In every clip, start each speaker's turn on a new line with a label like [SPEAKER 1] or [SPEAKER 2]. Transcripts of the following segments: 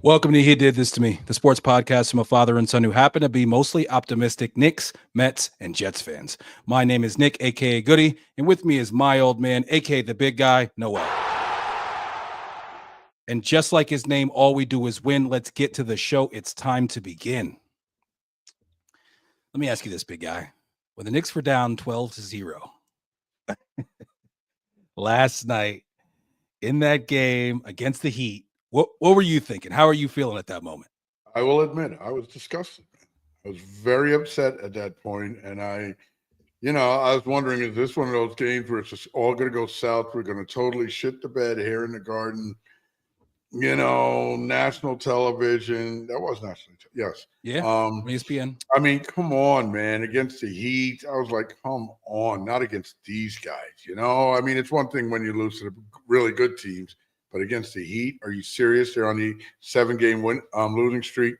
[SPEAKER 1] Welcome to He Did This to Me, the sports podcast from a father and son who happen to be mostly optimistic Knicks, Mets, and Jets fans. My name is Nick, a.k.a. Goody, and with me is my old man, a.k.a. the big guy, Noel. And just like his name, all we do is win. Let's get to the show. It's time to begin. Let me ask you this, big guy. When the Knicks were down 12-0 last night in that game against the Heat, what were you thinking? How are you feeling at that moment?
[SPEAKER 2] I will admit, I was disgusted, man. I was very upset at that point, and I was wondering, is this one of those games where it's just all going to go south? We're going to totally shit the bed here in the Garden. National television. That was national. Yes.
[SPEAKER 1] Yeah. ESPN.
[SPEAKER 2] I mean, come on, man. Against the Heat, I was like, come on, not against these guys. I mean, it's one thing when you lose to the really good teams, but against the Heat, are you serious? They're on the 7-game losing streak.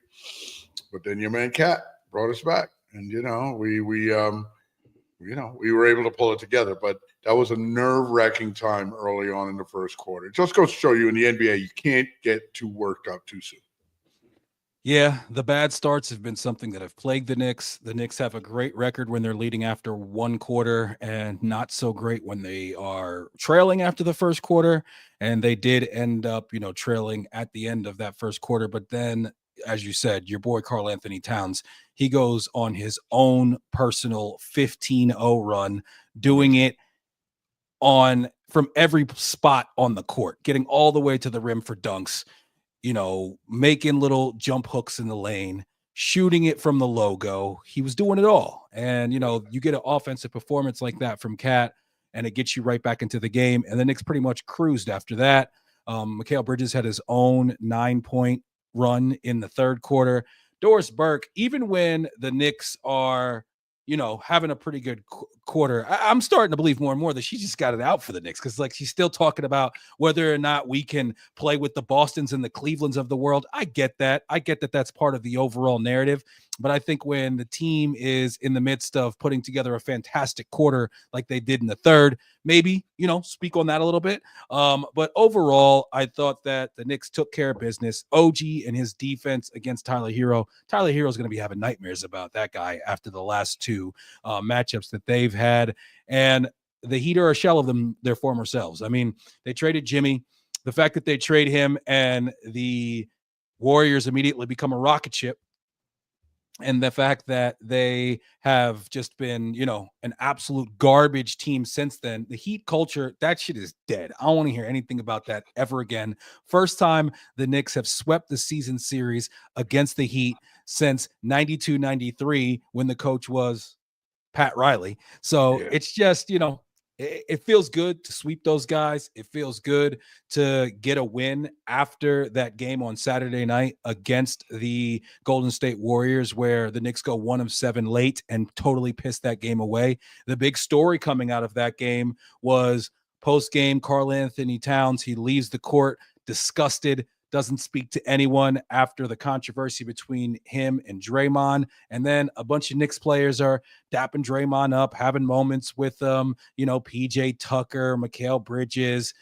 [SPEAKER 2] But then your man Cat brought us back, and we were able to pull it together. But that was a nerve-wracking time early on in the first quarter. It just goes to show you in the NBA, you can't get too worked up too soon.
[SPEAKER 1] Yeah, the bad starts have been something that have plagued the Knicks. The Knicks have a great record when they're leading after one quarter and not so great when they are trailing after the first quarter. And they did end up, trailing at the end of that first quarter. But then, as you said, your boy Karl Anthony Towns, he goes on his own personal 15-0 run, doing it from every spot on the court, getting all the way to the rim for dunks. Making little jump hooks in the lane, shooting it from the logo. He was doing it all. And, you get an offensive performance like that from Cat, and it gets you right back into the game. And the Knicks pretty much cruised after that. Mikal Bridges had his own 9-point run in the third quarter. Doris Burke, even when the Knicks are, having a pretty good quarter, I'm starting to believe more and more that she just got it out for the Knicks, because she's still talking about whether or not we can play with the Bostons and the Clevelands of the world. I get that. That's part of the overall narrative. But I think when the team is in the midst of putting together a fantastic quarter like they did in the third, maybe, speak on that a little bit. But overall, I thought that the Knicks took care of business. OG and his defense against Tyler Hero. Tyler Hero is going to be having nightmares about that guy after the last two matchups that they've had. And the Heat are a shell of their former selves. I mean, they traded Jimmy. The fact that they trade him and the Warriors immediately become a rocket ship, and the fact that they have just been, an absolute garbage team since then. The Heat culture, that shit is dead. I don't want to hear anything about that ever again. First time the Knicks have swept the season series against the Heat since 92-93 when the coach was Pat Riley. So It's just, it feels good to sweep those guys. It feels good to get a win after that game on Saturday night against the Golden State Warriors, where the Knicks go 1 of 7 late and totally pissed that game away. The big story coming out of that game was post-game Karl Anthony Towns. He leaves the court disgusted, doesn't speak to anyone after the controversy between him and Draymond. And then a bunch of Knicks players are dapping Draymond up, having moments with PJ Tucker, Mikal Bridges,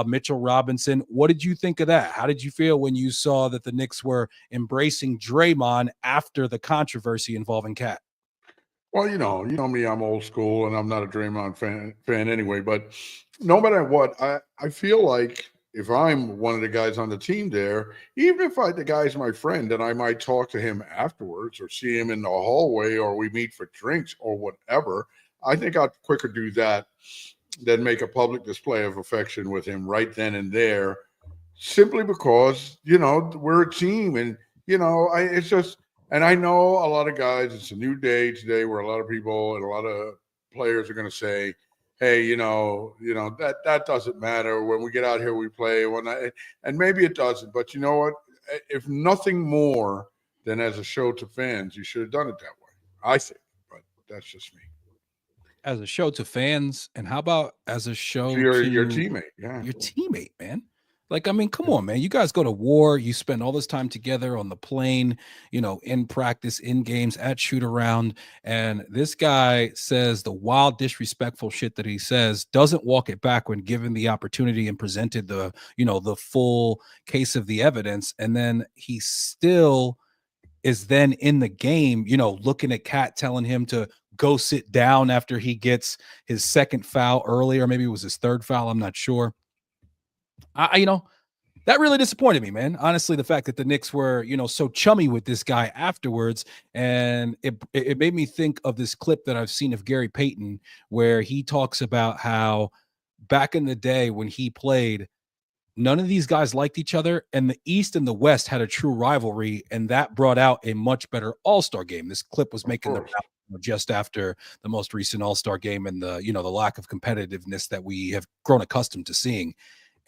[SPEAKER 1] Mitchell Robinson. What did you think of that? How did you feel when you saw that the Knicks were embracing Draymond after the controversy involving Cat?
[SPEAKER 2] Well, you know me, I'm old school, and I'm not a Draymond fan anyway. But no matter what, I feel like if I'm one of the guys on the team there, even if the guy's my friend and I might talk to him afterwards or see him in the hallway or we meet for drinks or whatever, I think I'd quicker do that than make a public display of affection with him right then and there, simply because, we're a team. And, it's just, and I know a lot of guys, it's a new day today where a lot of people and a lot of players are going to say, hey, that doesn't matter. When we get out here, we play. And maybe it doesn't. But you know what? If nothing more than as a show to fans, you should have done it that way, I think. But that's just me.
[SPEAKER 1] As a show to fans, and how about as a show
[SPEAKER 2] to your
[SPEAKER 1] to
[SPEAKER 2] teammate? Yeah,
[SPEAKER 1] your teammate, man? Like, I mean, come on, man. You guys go to war. You spend all this time together on the plane, in practice, in games, at shoot around. And this guy says the wild, disrespectful shit that he says, doesn't walk it back when given the opportunity and presented the full case of the evidence. And then he still is then in the game, looking at Cat, telling him to go sit down after he gets his second foul earlier. Maybe it was his third foul. I'm not sure. That really disappointed me, man. Honestly, the fact that the Knicks were, so chummy with this guy afterwards, and it made me think of this clip that I've seen of Gary Payton, where he talks about how back in the day when he played, none of these guys liked each other, and the East and the West had a true rivalry, and that brought out a much better All-Star game. This clip was making the round just after the most recent All-Star game, and the lack of competitiveness that we have grown accustomed to seeing.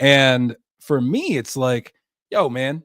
[SPEAKER 1] And for me, it's like, yo, man,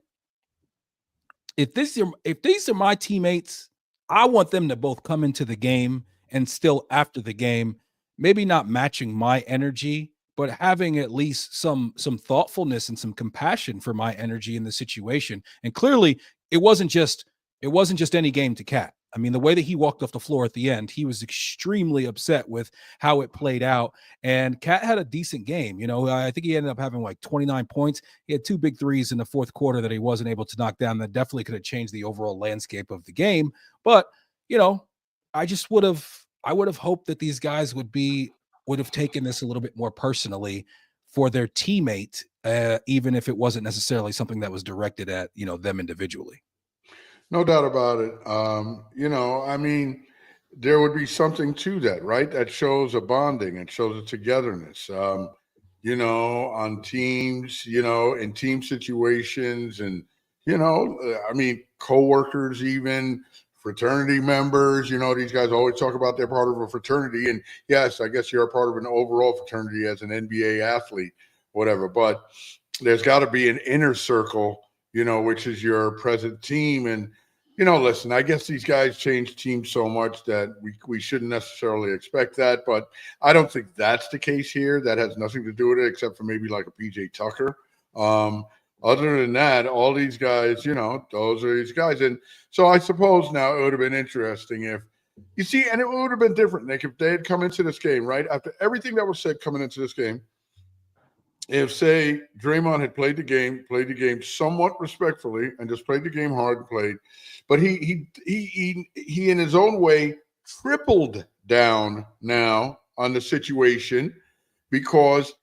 [SPEAKER 1] if these are my teammates, I want them to both come into the game and still after the game, maybe not matching my energy, but having at least some thoughtfulness and some compassion for my energy in the situation. And clearly, it wasn't just any game to Cat. I mean, the way that he walked off the floor at the end, he was extremely upset with how it played out. And Cat had a decent game. I think he ended up having like 29 points. He had two big threes in the fourth quarter that he wasn't able to knock down. That definitely could have changed the overall landscape of the game. But, I just would have hoped that these guys would have taken this a little bit more personally for their teammate, even if it wasn't necessarily something that was directed at, them individually.
[SPEAKER 2] No doubt about it. I mean, there would be something to that, right? That shows a bonding. It shows a togetherness. On teams, in team situations, and I mean, coworkers, even fraternity members. These guys always talk about they're part of a fraternity, and yes, I guess you're a part of an overall fraternity as an NBA athlete, whatever. But there's got to be an inner circle, which is your present team. And, listen, I guess these guys change teams so much that we shouldn't necessarily expect that. But I don't think that's the case here. That has nothing to do with it, except for maybe like a PJ Tucker. Other than that, all these guys, those are these guys. And so I suppose now it would have been interesting if, you see, and it would have been different, Nick, if they had come into this game, right? After everything that was said coming into this game, if, say, Draymond had played the game somewhat respectfully and just played the game hard and played, but he in his own way tripled down now on the situation because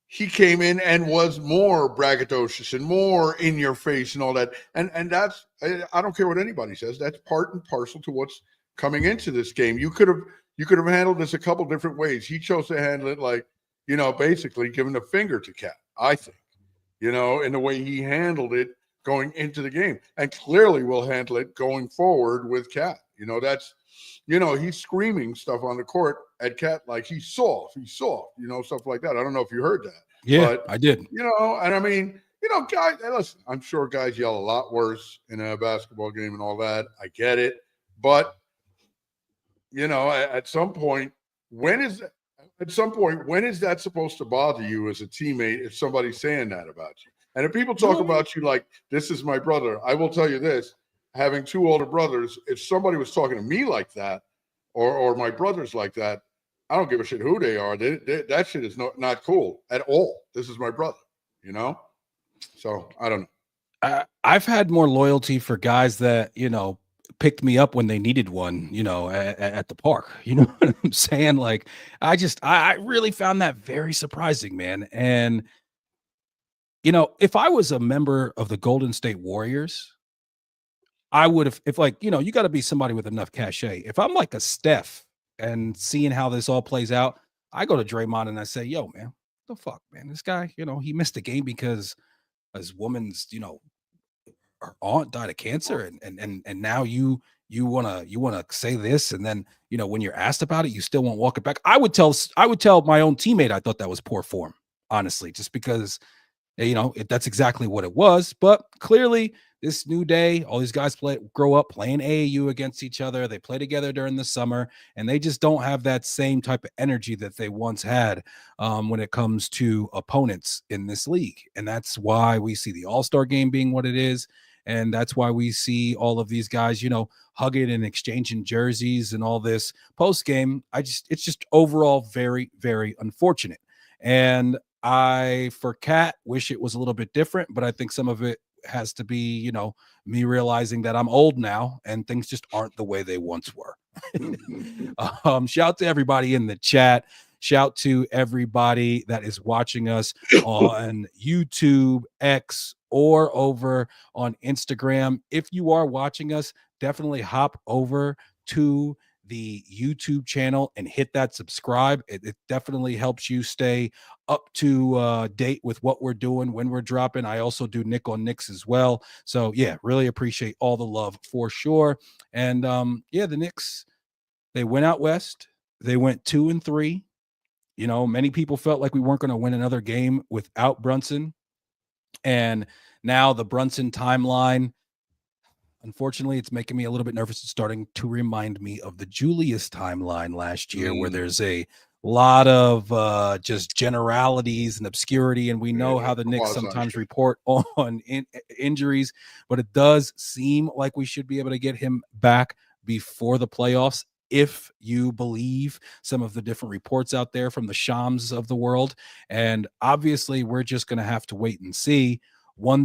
[SPEAKER 2] he came in and was more braggadocious and more in your face and all that. And that's, I don't care what anybody says, that's part and parcel to what's coming into this game. You could have handled this a couple different ways. He chose to handle it like, basically giving a finger to Cat, I think, in the way he handled it going into the game, and clearly will handle it going forward with Cat. That's, he's screaming stuff on the court at Cat like he's soft, stuff like that. I don't know if you heard that.
[SPEAKER 1] Yeah,
[SPEAKER 2] but,
[SPEAKER 1] I did.
[SPEAKER 2] And I mean, guys, listen, I'm sure guys yell a lot worse in a basketball game and all that. I get it. But, at some point, when is that supposed to bother you as a teammate if somebody's saying that about you? And if people talk about you like, this is my brother, I will tell you this, having two older brothers, if somebody was talking to me like that or my brothers like that, I don't give a shit who they are. That shit is not cool at all. This is my brother, So I don't know.
[SPEAKER 1] I've had more loyalty for guys that, picked me up when they needed one, at the park. You know what I'm saying? Like, I really found that very surprising, man. And, if I was a member of the Golden State Warriors, I would have, if like, you got to be somebody with enough cachet. If I'm like a Steph and seeing how this all plays out, I go to Draymond and I say, yo, man, the fuck, man, this guy, he missed the game because his woman's, her aunt died of cancer, and now you wanna say this, and then when you're asked about it, you still won't walk it back. I would tell my own teammate I thought that was poor form, honestly, just because that's exactly what it was. But clearly this new day. All these guys grow up playing AAU against each other. They play together during the summer, and they just don't have that same type of energy that they once had when it comes to opponents in this league. And that's why we see the All-Star game being what it is. And that's why we see all of these guys, hugging and exchanging jerseys and all this post game. It's just overall very, very unfortunate. And for Cat, wish it was a little bit different, but I think some of it has to be, me realizing that I'm old now and things just aren't the way they once were. Shout to everybody in the chat. Shout to everybody that is watching us on YouTube, X, or over on Instagram. If you are watching us, definitely hop over to the YouTube channel and hit that subscribe. It definitely helps you stay up to date with what we're doing when we're dropping. I also do Nic On Knicks as well. So yeah, really appreciate all the love for sure. And the Knicks, they went out west. They went 2-3. Many people felt like we weren't going to win another game without Brunson. And now the Brunson timeline, unfortunately, it's making me a little bit nervous. It's starting to remind me of the Julius timeline last year, where there's a lot of just generalities and obscurity. And we know how the Knicks sometimes report on injuries, but it does seem like we should be able to get him back before the playoffs, if you believe some of the different reports out there from the Shams of the world. And obviously, we're just going to have to wait and see. One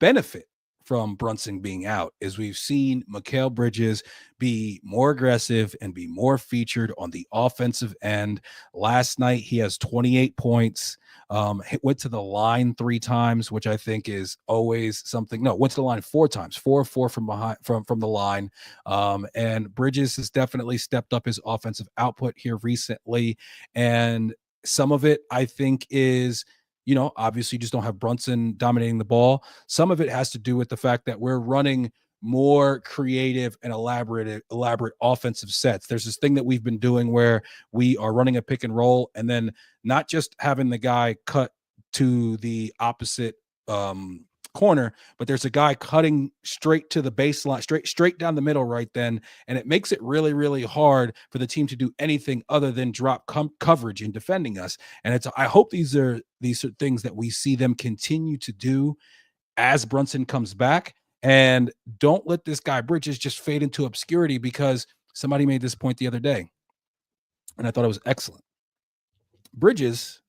[SPEAKER 1] benefit from Brunson being out is we've seen Mikal Bridges be more aggressive and be more featured on the offensive end. Last night, he has 28 points. Went to the line 3 times, which I think is always something. No, went to the line 4 times, 4-4 from behind, from the line. And Bridges has definitely stepped up his offensive output here recently. And some of it, I think, is, obviously you just don't have Brunson dominating the ball. Some of it has to do with the fact that we're running more creative and elaborate offensive sets. There's this thing that we've been doing where we are running a pick and roll, and then not just having the guy cut to the opposite corner, but there's a guy cutting straight to the baseline, straight down the middle right then, and it makes it really, really hard for the team to do anything other than drop coverage in defending us. And I hope these are things that we see them continue to do as Brunson comes back, and don't let this guy Bridges just fade into obscurity, because somebody made this point the other day, and I thought it was excellent. Bridges,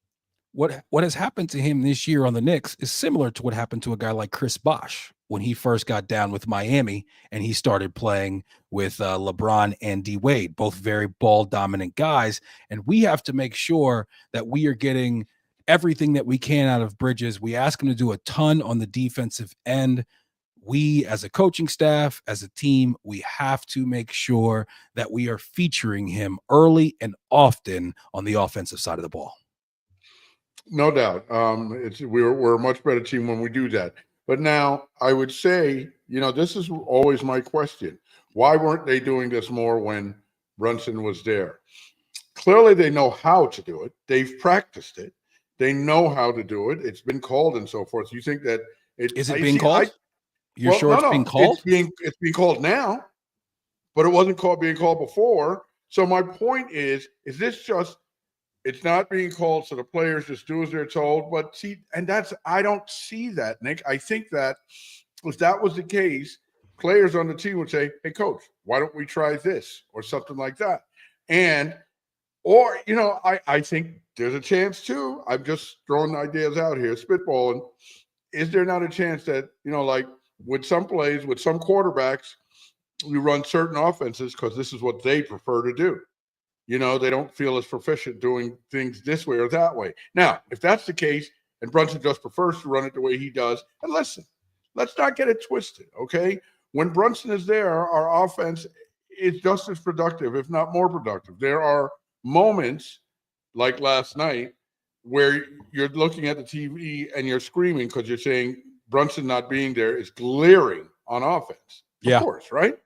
[SPEAKER 1] what has happened to him this year on the Knicks is similar to what happened to a guy like Chris Bosh when he first got down with Miami and he started playing with LeBron and D Wade, both very ball dominant guys. And we have to make sure that we are getting everything that we can out of Bridges. We ask him to do a ton on the defensive end. We, as a coaching staff, as a team, we have to make sure that we are featuring him early and often on the offensive side of the ball.
[SPEAKER 2] No doubt. We're a much better team when we do that. But now I would say, this is always my question. Why weren't they doing this more when Brunson was there? Clearly, they know how to do it. They've practiced it. They know how to do it. It's been called and so forth. You think that
[SPEAKER 1] is it being called? You're sure it's being called?
[SPEAKER 2] It's being called now, but it wasn't being called before. So my point is this just? It's not being called, so the players just do as they're told. But see, and I don't see that, Nick. I think that if that was the case, players on the team would say, "Hey, coach, why don't we try this or something like that?" I think there's a chance too. I'm just throwing ideas out here, spitballing. Is there not a chance that, like with some plays, with some quarterbacks, we run certain offenses because this is what they prefer to do? They don't feel as proficient doing things this way or that way. Now, if that's the case, and Brunson just prefers to run it the way he does, and listen, let's not get it twisted, okay? When Brunson is there, our offense is just as productive, if not more productive. There are moments like last night where you're looking at the TV and you're screaming because you're saying Brunson not being there is glaring on offense. Of course, right?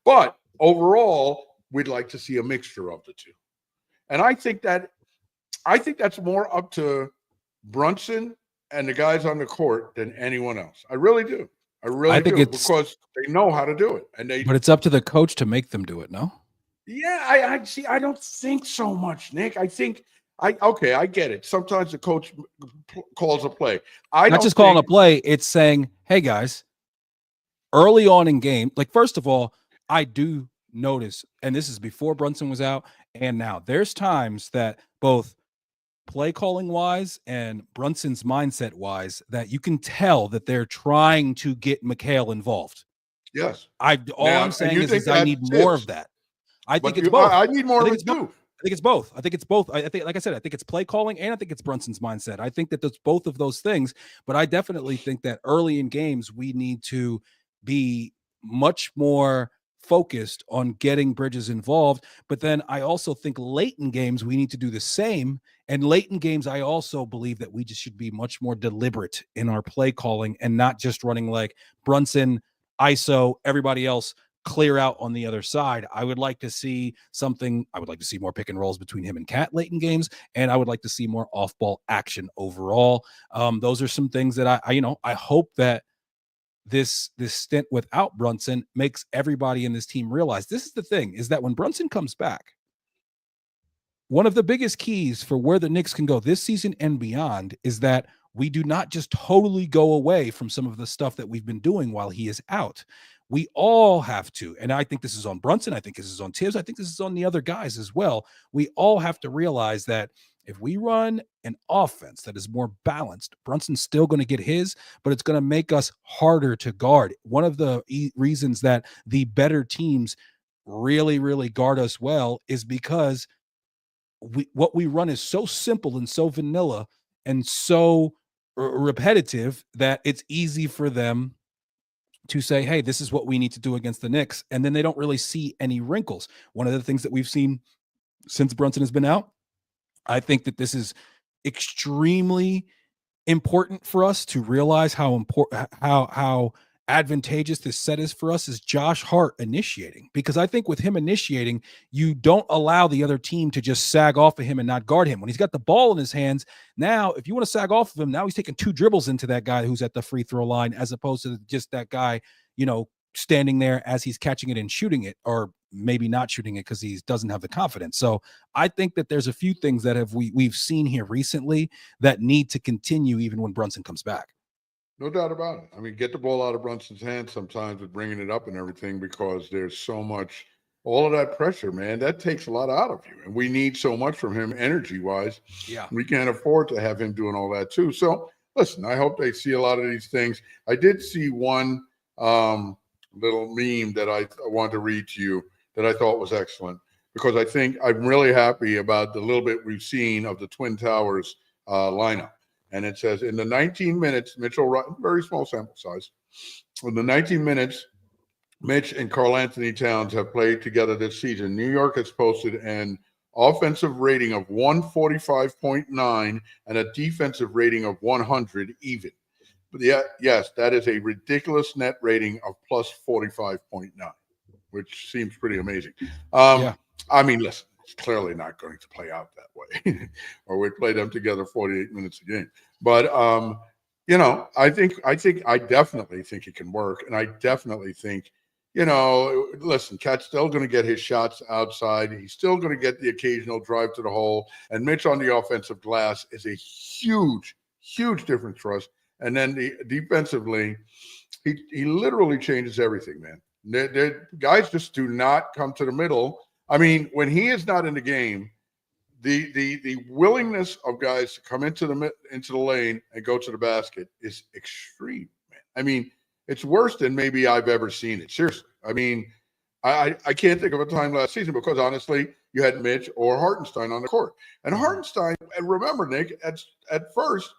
[SPEAKER 2] But overall, we'd like to see a mixture of the two. And I think that's more up to Brunson and the guys on the court than anyone else. I really do. I
[SPEAKER 1] I
[SPEAKER 2] really
[SPEAKER 1] think
[SPEAKER 2] do,
[SPEAKER 1] it's,
[SPEAKER 2] because they know how to do it, and
[SPEAKER 1] but it's up to the coach to make them do it. No,
[SPEAKER 2] yeah, I see. I don't think so much, Nick. I think okay, I get it. Sometimes the coach calls a play. I
[SPEAKER 1] not
[SPEAKER 2] don't
[SPEAKER 1] just calling a
[SPEAKER 2] think.
[SPEAKER 1] play. It's saying, hey guys, early on in game, like first of all, I do notice, and this is before Brunson was out, and now there's times that both play calling wise and Brunson's mindset wise that you can tell that they're trying to get McHale involved.
[SPEAKER 2] Yes.
[SPEAKER 1] All I'm
[SPEAKER 2] Now, and
[SPEAKER 1] saying
[SPEAKER 2] you think
[SPEAKER 1] is I
[SPEAKER 2] that's
[SPEAKER 1] need more of
[SPEAKER 2] tips,
[SPEAKER 1] that. I think
[SPEAKER 2] but
[SPEAKER 1] it's both.
[SPEAKER 2] I need
[SPEAKER 1] I
[SPEAKER 2] more of
[SPEAKER 1] think
[SPEAKER 2] it
[SPEAKER 1] it's both.
[SPEAKER 2] too.
[SPEAKER 1] I think it's both. I think it's both. I think, like I said, I think it's play calling and I think it's Brunson's mindset. I think that there's both of those things, but I definitely think that early in games we need to be much more focused on getting Bridges involved. But then I also think late in games we need to do the same. And late in games, I also believe that we just should be much more deliberate in our play calling and not just running like Brunson, ISO, everybody else clear out on the other side. I would like to see something. I would like to see more pick and rolls between him and Cat late in games, and I would like to see more off ball action overall. Those are some things that I hope that this stint without Brunson makes everybody in this team realize. This is the thing: is that when Brunson comes back, one of the biggest keys for where the Knicks can go this season and beyond is that we do not just totally go away from some of the stuff that we've been doing while he is out. We all have to, and I think this is on Brunson, I think this is on Tibbs, I think this is on the other guys as well. We all have to realize that if we run an offense that is more balanced, Brunson's still going to get his, but it's going to make us harder to guard. One of the reasons that the better teams really, really guard us well is because what we run is so simple and so vanilla and so repetitive that it's easy for them to say, hey, this is what we need to do against the Knicks. And then they don't really see any wrinkles. One of the things that we've seen since Brunson has been out, I think that this is extremely important for us to realize how important, how advantageous this set is for us is Josh Hart initiating, because I think with him initiating, you don't allow the other team to just sag off of him and not guard him. When he's got the ball in his hands, now if you want to sag off of him, now he's taking 2 dribbles into that guy who's at the free throw line, as opposed to just that guy, standing there as he's catching it and shooting it, or maybe not shooting it because he doesn't have the confidence. So I think that there's a few things that we've seen here recently that need to continue even when Brunson comes back.
[SPEAKER 2] No doubt about it. I mean, get the ball out of Brunson's hands sometimes with bringing it up and everything, because there's so much, all of that pressure, man, that takes a lot out of you. And we need so much from him energy wise.
[SPEAKER 1] Yeah.
[SPEAKER 2] We can't afford to have him doing all that too. So listen, I hope they see a lot of these things. I did see one little meme that I wanted to read to you that I thought was excellent, because I think I'm really happy about the little bit we've seen of the Twin Towers lineup. And it says, in the 19 minutes, very small sample size, in the 19 minutes, Mitch and Karl Anthony Towns have played together this season, New York has posted an offensive rating of 145.9 and a defensive rating of 100 even. But yeah, yes, that is a ridiculous net rating of plus 45.9, which seems pretty amazing.
[SPEAKER 1] Yeah.
[SPEAKER 2] I mean, listen, it's clearly not going to play out that way, or we'd play them together 48 minutes a game. But I definitely think it can work, and I definitely think, listen, Cat's still going to get his shots outside. He's still going to get the occasional drive to the hole, and Mitch on the offensive glass is a huge, huge difference for us. And then defensively, he literally changes everything, man. Guys just do not come to the middle. I mean, when he is not in the game, the willingness of guys to come into the lane and go to the basket is extreme, man. I mean, it's worse than maybe I've ever seen it. Seriously. I mean, I can't think of a time last season, because honestly, you had Mitch or Hartenstein on the court. And Hartenstein, and remember, Nick, at first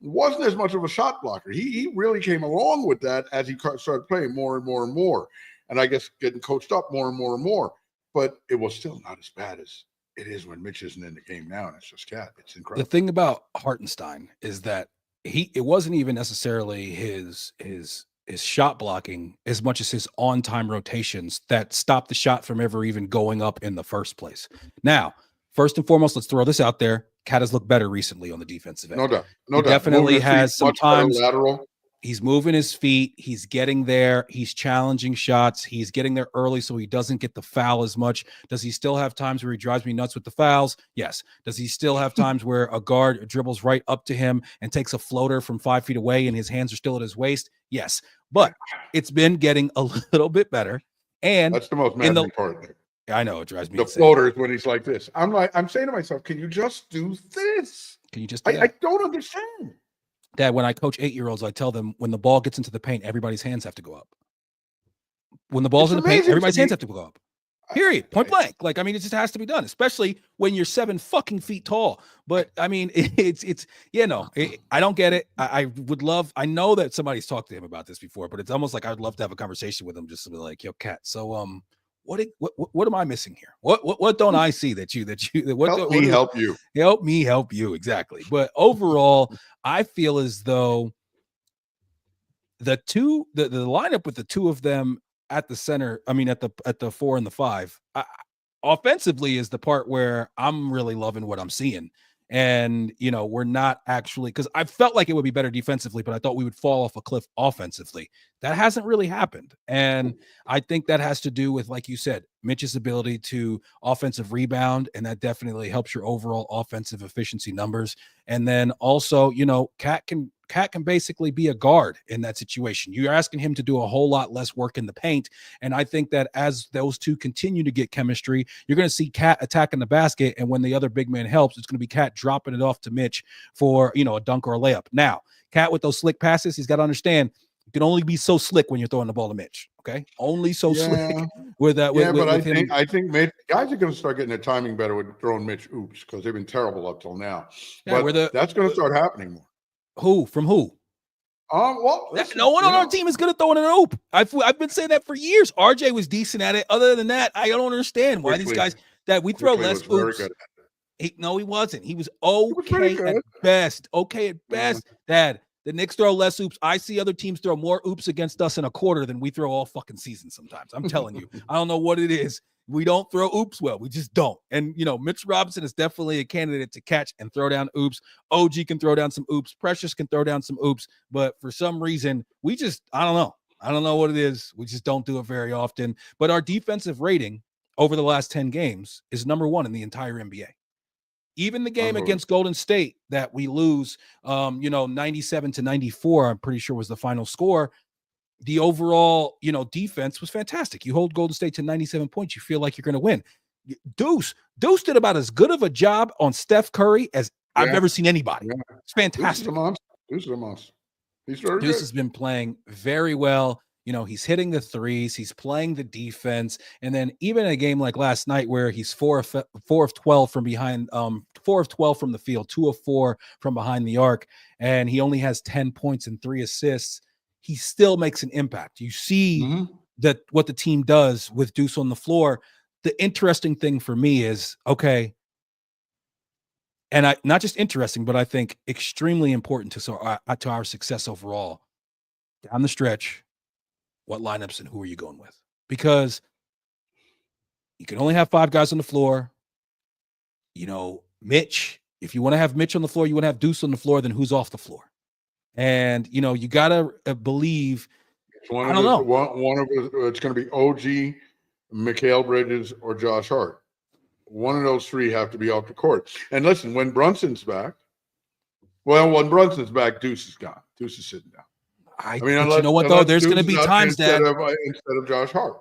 [SPEAKER 2] wasn't as much of a shot blocker. He really came along with that as he started playing more and more and more. And I guess getting coached up more and more and more. But it was still not as bad as it is when Mitch isn't in the game now, and it's just Cat. It's incredible.
[SPEAKER 1] The thing about Hartenstein is that it wasn't even necessarily his shot blocking as much as his on-time rotations that stopped the shot from ever even going up in the first place. Now, first and foremost, let's throw this out there. Cat has looked better recently on the defensive end.
[SPEAKER 2] No doubt. No
[SPEAKER 1] He
[SPEAKER 2] doubt. Moving
[SPEAKER 1] definitely
[SPEAKER 2] his feet
[SPEAKER 1] has some
[SPEAKER 2] much better
[SPEAKER 1] times.
[SPEAKER 2] lateral.
[SPEAKER 1] He's moving his feet. He's getting there. He's challenging shots. He's getting there early so he doesn't get the foul as much. Does he still have times where he drives me nuts with the fouls? Yes. Does he still have times where a guard dribbles right up to him and takes a floater from 5 feet away and his hands are still at his waist? Yes. But it's been getting a little bit better. And
[SPEAKER 2] that's the most maddening part.
[SPEAKER 1] I know, it drives me
[SPEAKER 2] the
[SPEAKER 1] insane.
[SPEAKER 2] Floaters when he's like this. I'm saying to myself, can you just do this?
[SPEAKER 1] Can you just do
[SPEAKER 2] I don't understand.
[SPEAKER 1] Dad, when I coach 8-year-olds, I tell them when the ball gets into the paint, everybody's hands have to go up. When the ball's in the paint, everybody's hands have to go up. Period. Point blank. Like, I mean, it just has to be done, especially when you're 7 fucking feet tall. But I mean, I don't get it. I would love, I know that somebody's talked to him about this before, but it's almost like I'd love to have a conversation with him just to be like, yo, Cat, so what am I missing here? What don't I see that
[SPEAKER 2] help you?
[SPEAKER 1] Help me help you. Exactly. But overall, I feel as though the lineup with the two of them at the center, I mean at the 4 and the 5, offensively is the part where I'm really loving what I'm seeing. And, we're not actually, because I felt like it would be better defensively, but I thought we would fall off a cliff offensively. That hasn't really happened. And I think that has to do with, like you said, Mitch's ability to offensive rebound, and that definitely helps your overall offensive efficiency numbers. And then also, Cat can basically be a guard in that situation. You're asking him to do a whole lot less work in the paint. And I think that as those two continue to get chemistry, you're going to see Cat attacking the basket. And when the other big man helps, it's going to be Cat dropping it off to Mitch for, a dunk or a layup. Now, Cat with those slick passes, he's got to understand you can only be so slick when you're throwing the ball to Mitch. Okay. Only so slick with that.
[SPEAKER 2] I think Mitch, guys are going to start getting their timing better with throwing Mitch oops, because they've been terrible up till now.
[SPEAKER 1] Yeah,
[SPEAKER 2] but that's going to start happening more.
[SPEAKER 1] Who? From who?
[SPEAKER 2] No
[SPEAKER 1] one on our team is good at throwing an oop. I've been saying that for years. RJ was decent at it. Other than that, I don't understand why these guys that we throw less oops. He wasn't. He was okay at best. Okay at best. Dad, the Knicks throw less oops. I see other teams throw more oops against us in a quarter than we throw all fucking season sometimes. I'm telling you. I don't know what it is. We don't throw oops well. We just don't. And, Mitch Robinson is definitely a candidate to catch and throw down oops. OG can throw down some oops. Precious can throw down some oops. But for some reason, I don't know. I don't know what it is. We just don't do it very often. But our defensive rating over the last 10 games is number 1 in the entire NBA. Even the game against Golden State that we lose, 97-94, I'm pretty sure was the final score. The overall, defense was fantastic. You hold Golden State to 97 points, you feel like you're going to win. Deuce did about as good of a job on Steph Curry as I've ever seen anybody. Yeah. It's fantastic.
[SPEAKER 2] Deuce is a monster. He's very
[SPEAKER 1] Deuce
[SPEAKER 2] good.
[SPEAKER 1] has been playing very well. He's hitting the threes. He's playing the defense. And then even a game like last night where he's 4 of 12 from behind, 4 of 12 from the field, 2 of 4 from behind the arc, and he only has 10 points and 3 assists. He still makes an impact. You see that what the team does with Deuce on the floor. The interesting thing for me is, okay, and not just interesting, but I think extremely important to our success overall. Down the stretch, what lineups and who are you going with? Because you can only have 5 guys on the floor. Mitch, if you want to have Mitch on the floor, you want to have Deuce on the floor, then who's off the floor? And, you got to believe. I don't know.
[SPEAKER 2] One of it's going to be OG, Mikal Bridges, or Josh Hart. One of those 3 have to be off the court. And listen, when Brunson's back, Deuce is gone. Deuce is sitting down.
[SPEAKER 1] But you know what, though? There's going to be times that
[SPEAKER 2] instead of Josh Hart.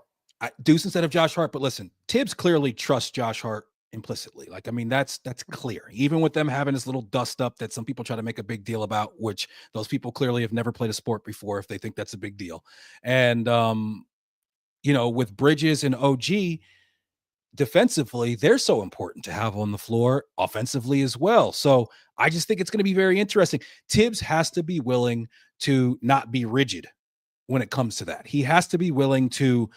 [SPEAKER 1] Deuce instead of Josh Hart. But listen, Tibbs clearly trusts Josh Hart implicitly. Like, I mean, that's clear. Even with them having this little dust up that some people try to make a big deal about, which those people clearly have never played a sport before if they think that's a big deal. And, with Bridges and OG, defensively, they're so important to have on the floor offensively as well. So I just think it's going to be very interesting. Tibbs has to be willing to not be rigid when it comes to that. He has to be willing to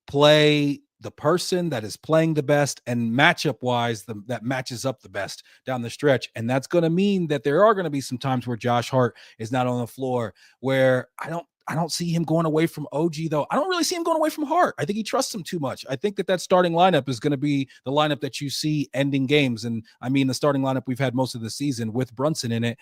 [SPEAKER 1] play the person that is playing the best and matchup wise, that matches up the best down the stretch. And that's going to mean that there are going to be some times where Josh Hart is not on the floor, where I don't see him going away from OG, though. I don't really see him going away from Hart. I think he trusts him too much. I think that starting lineup is going to be the lineup that you see ending games. And I mean, the starting lineup we've had most of the season with Brunson in it.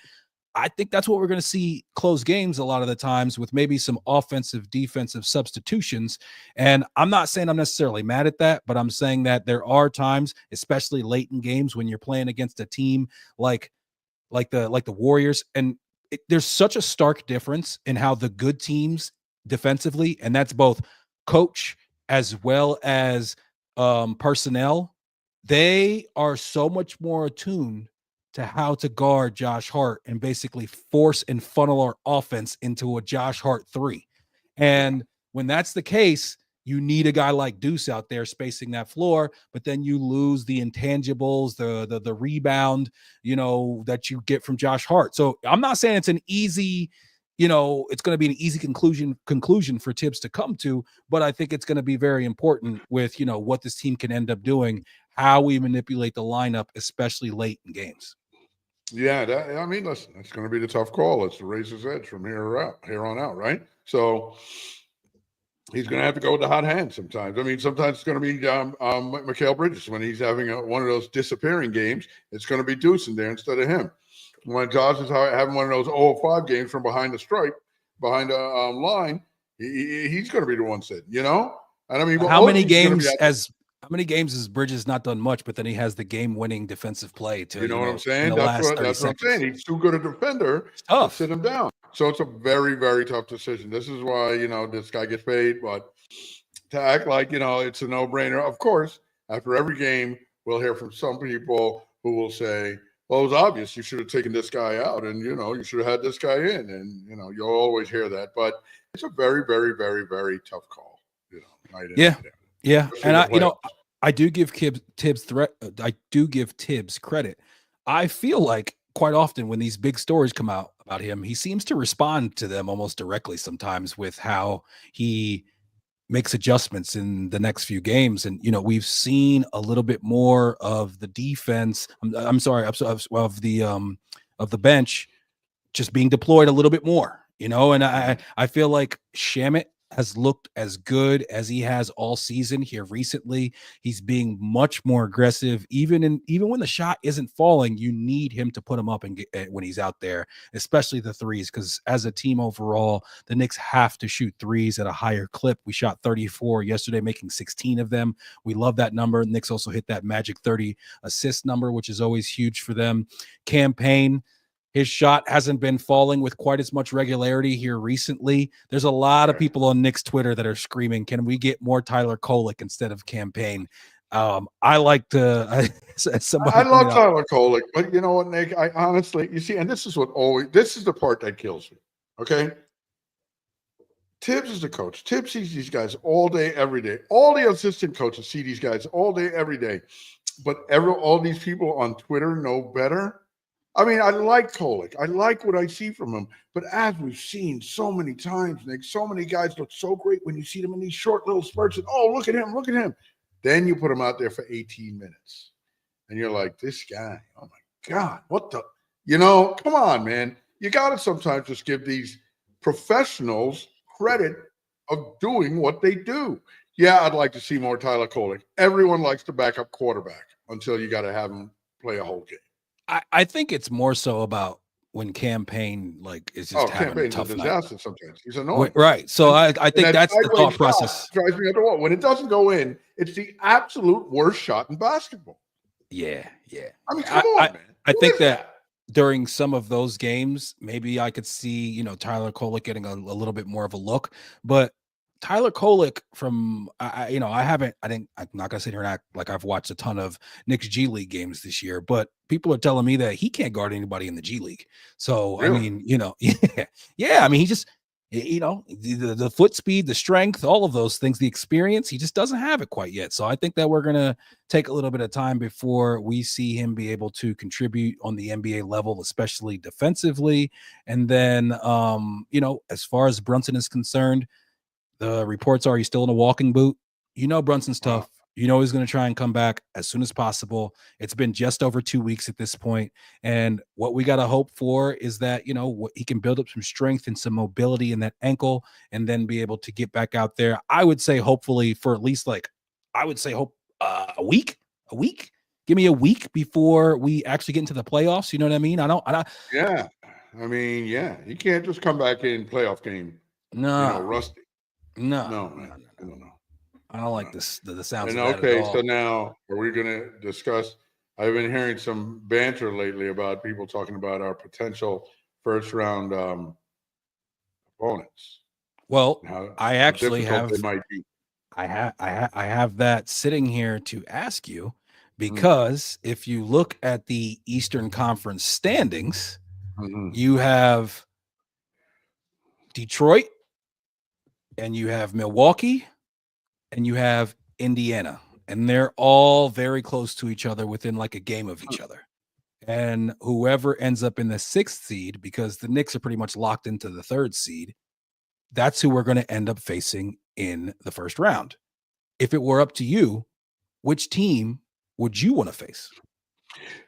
[SPEAKER 1] I think that's what we're going to see close games a lot of the times, with maybe some offensive, defensive substitutions. And I'm not saying I'm necessarily mad at that, but I'm saying that there are times, especially late in games, when you're playing against a team like the Warriors, and there's such a stark difference in how the good teams defensively, and that's both coach as well as personnel, they are so much more attuned to how to guard Josh Hart and basically force and funnel our offense into a Josh Hart 3. And when that's the case, you need a guy like Deuce out there spacing that floor, but then you lose the intangibles, the rebound, that you get from Josh Hart. So I'm not saying it's an easy, it's going to be an easy conclusion for Tibbs to come to, but I think it's going to be very important with, what this team can end up doing, how we manipulate the lineup, especially late in games.
[SPEAKER 2] Yeah, listen, it's going to be the tough call. It's the razor's edge from here on out, right? So he's going to have to go with the hot hand sometimes. I mean, sometimes it's going to be Mikal Bridges when he's having one of those disappearing games. It's going to be Deuce in there instead of him. When Josh is having one of those 0-5 games from behind the stripe, behind the line, he's going to be the one sitting, And I mean,
[SPEAKER 1] how many games has Bridges not done much, but then he has the game-winning defensive play to,
[SPEAKER 2] you know what I'm saying?
[SPEAKER 1] In the last 30
[SPEAKER 2] that's what I'm saying. He's too good a defender to sit him down. So it's a very, very tough decision. This is why, this guy gets paid, but to act like, it's a no-brainer. Of course, after every game, we'll hear from some people who will say, well, it was obvious you should have taken this guy out and, you should have had this guy in. And, you'll always hear that. But it's a very, very, very, very tough call, night in, night out.
[SPEAKER 1] Yeah. And I do give Tibbs credit. I feel like quite often when these big stories come out about him, he seems to respond to them almost directly sometimes with how he makes adjustments in the next few games. And, we've seen a little bit more of the defense. I'm sorry, of the bench just being deployed a little bit more, and I feel like Shamet has looked as good as he has all season here recently. He's being much more aggressive, even when the shot isn't falling. You need him to put him up and get when he's out there, especially the threes, because as a team overall, the Knicks have to shoot threes at a higher clip. We shot 34 yesterday, making 16 of them. We love that number. Knicks also hit that magic 30 assist number, which is always huge for them. Campaign, his shot hasn't been falling with quite as much regularity here recently. There's a lot of people on Knicks Twitter that are screaming, can we get more Tyler Kolek instead of Campaign? I like to
[SPEAKER 2] I love Tyler Kolek, but you know what, Nick? I honestly, you see, and this is the part that kills me. Okay. Tibbs is the coach. Tibbs sees these guys all day, every day. All the assistant coaches see these guys all day, every day. But all these people on Twitter know better. I mean, I like Kolek. I like what I see from him. But as we've seen so many times, Nick, so many guys look so great when you see them in these short little spurts. And, oh, look at him, look at him. Then you put him out there for 18 minutes. And you're like, this guy, oh, my God, what the? Come on, man. You got to sometimes just give these professionals credit of doing what they do. Yeah, I'd like to see more Tyler Kolek. Everyone likes the backup quarterback until you got to have him play a whole game.
[SPEAKER 1] I think it's more so about when Campaign is just having a tough night.
[SPEAKER 2] Sometimes he's annoying,
[SPEAKER 1] right? So I think that's the thought process.
[SPEAKER 2] Drives me up the wall. When it doesn't go in, it's the absolute worst shot in basketball.
[SPEAKER 1] Yeah.
[SPEAKER 2] I mean, come on, man.
[SPEAKER 1] I think that during some of those games, maybe I could see Tyler Kolek getting a little bit more of a look, but Tyler Kolek I'm not gonna sit here and act like I've watched a ton of Knicks G League games this year, but people are telling me that he can't guard anybody in the G League. So really? I mean, yeah. I mean, he just, the foot speed, the strength, all of those things, the experience, he just doesn't have it quite yet. So I think that we're gonna take a little bit of time before we see him be able to contribute on the NBA level, especially defensively. And then, as far as Brunson is concerned, the reports are he's still in a walking boot. Brunson's tough. You know he's going to try and come back as soon as possible. It's been just over 2 weeks at this point, and what we got to hope for is that he can build up some strength and some mobility in that ankle, and then be able to get back out there. I would say hopefully for at least hope a week, a week. Give me a week before we actually get into the playoffs. You know what I mean? I don't.
[SPEAKER 2] Yeah. I mean, yeah, you can't just come back in playoff game,
[SPEAKER 1] No,
[SPEAKER 2] rusty.
[SPEAKER 1] no,
[SPEAKER 2] No,
[SPEAKER 1] no,
[SPEAKER 2] man.
[SPEAKER 1] no, no.
[SPEAKER 2] No, no.
[SPEAKER 1] I don't like
[SPEAKER 2] No.
[SPEAKER 1] this the sounds
[SPEAKER 2] And
[SPEAKER 1] of that at
[SPEAKER 2] okay, so
[SPEAKER 1] all.
[SPEAKER 2] now are we going to discuss? I've been hearing some banter lately about people talking about our potential first round opponents,
[SPEAKER 1] Well,
[SPEAKER 2] and how
[SPEAKER 1] I actually
[SPEAKER 2] difficult they
[SPEAKER 1] have
[SPEAKER 2] might be.
[SPEAKER 1] I have that sitting here to ask you,
[SPEAKER 2] Mm,
[SPEAKER 1] because if you look at the Eastern Conference standings,
[SPEAKER 2] mhm.
[SPEAKER 1] you have Detroit and you have Milwaukee and you have Indiana, and they're all very close to each other within like a game of each other. And whoever ends up in the 6th seed, because the Knicks are pretty much locked into the 3rd seed, that's who we're going to end up facing in the first round. If it were up to you, which team would you want to face?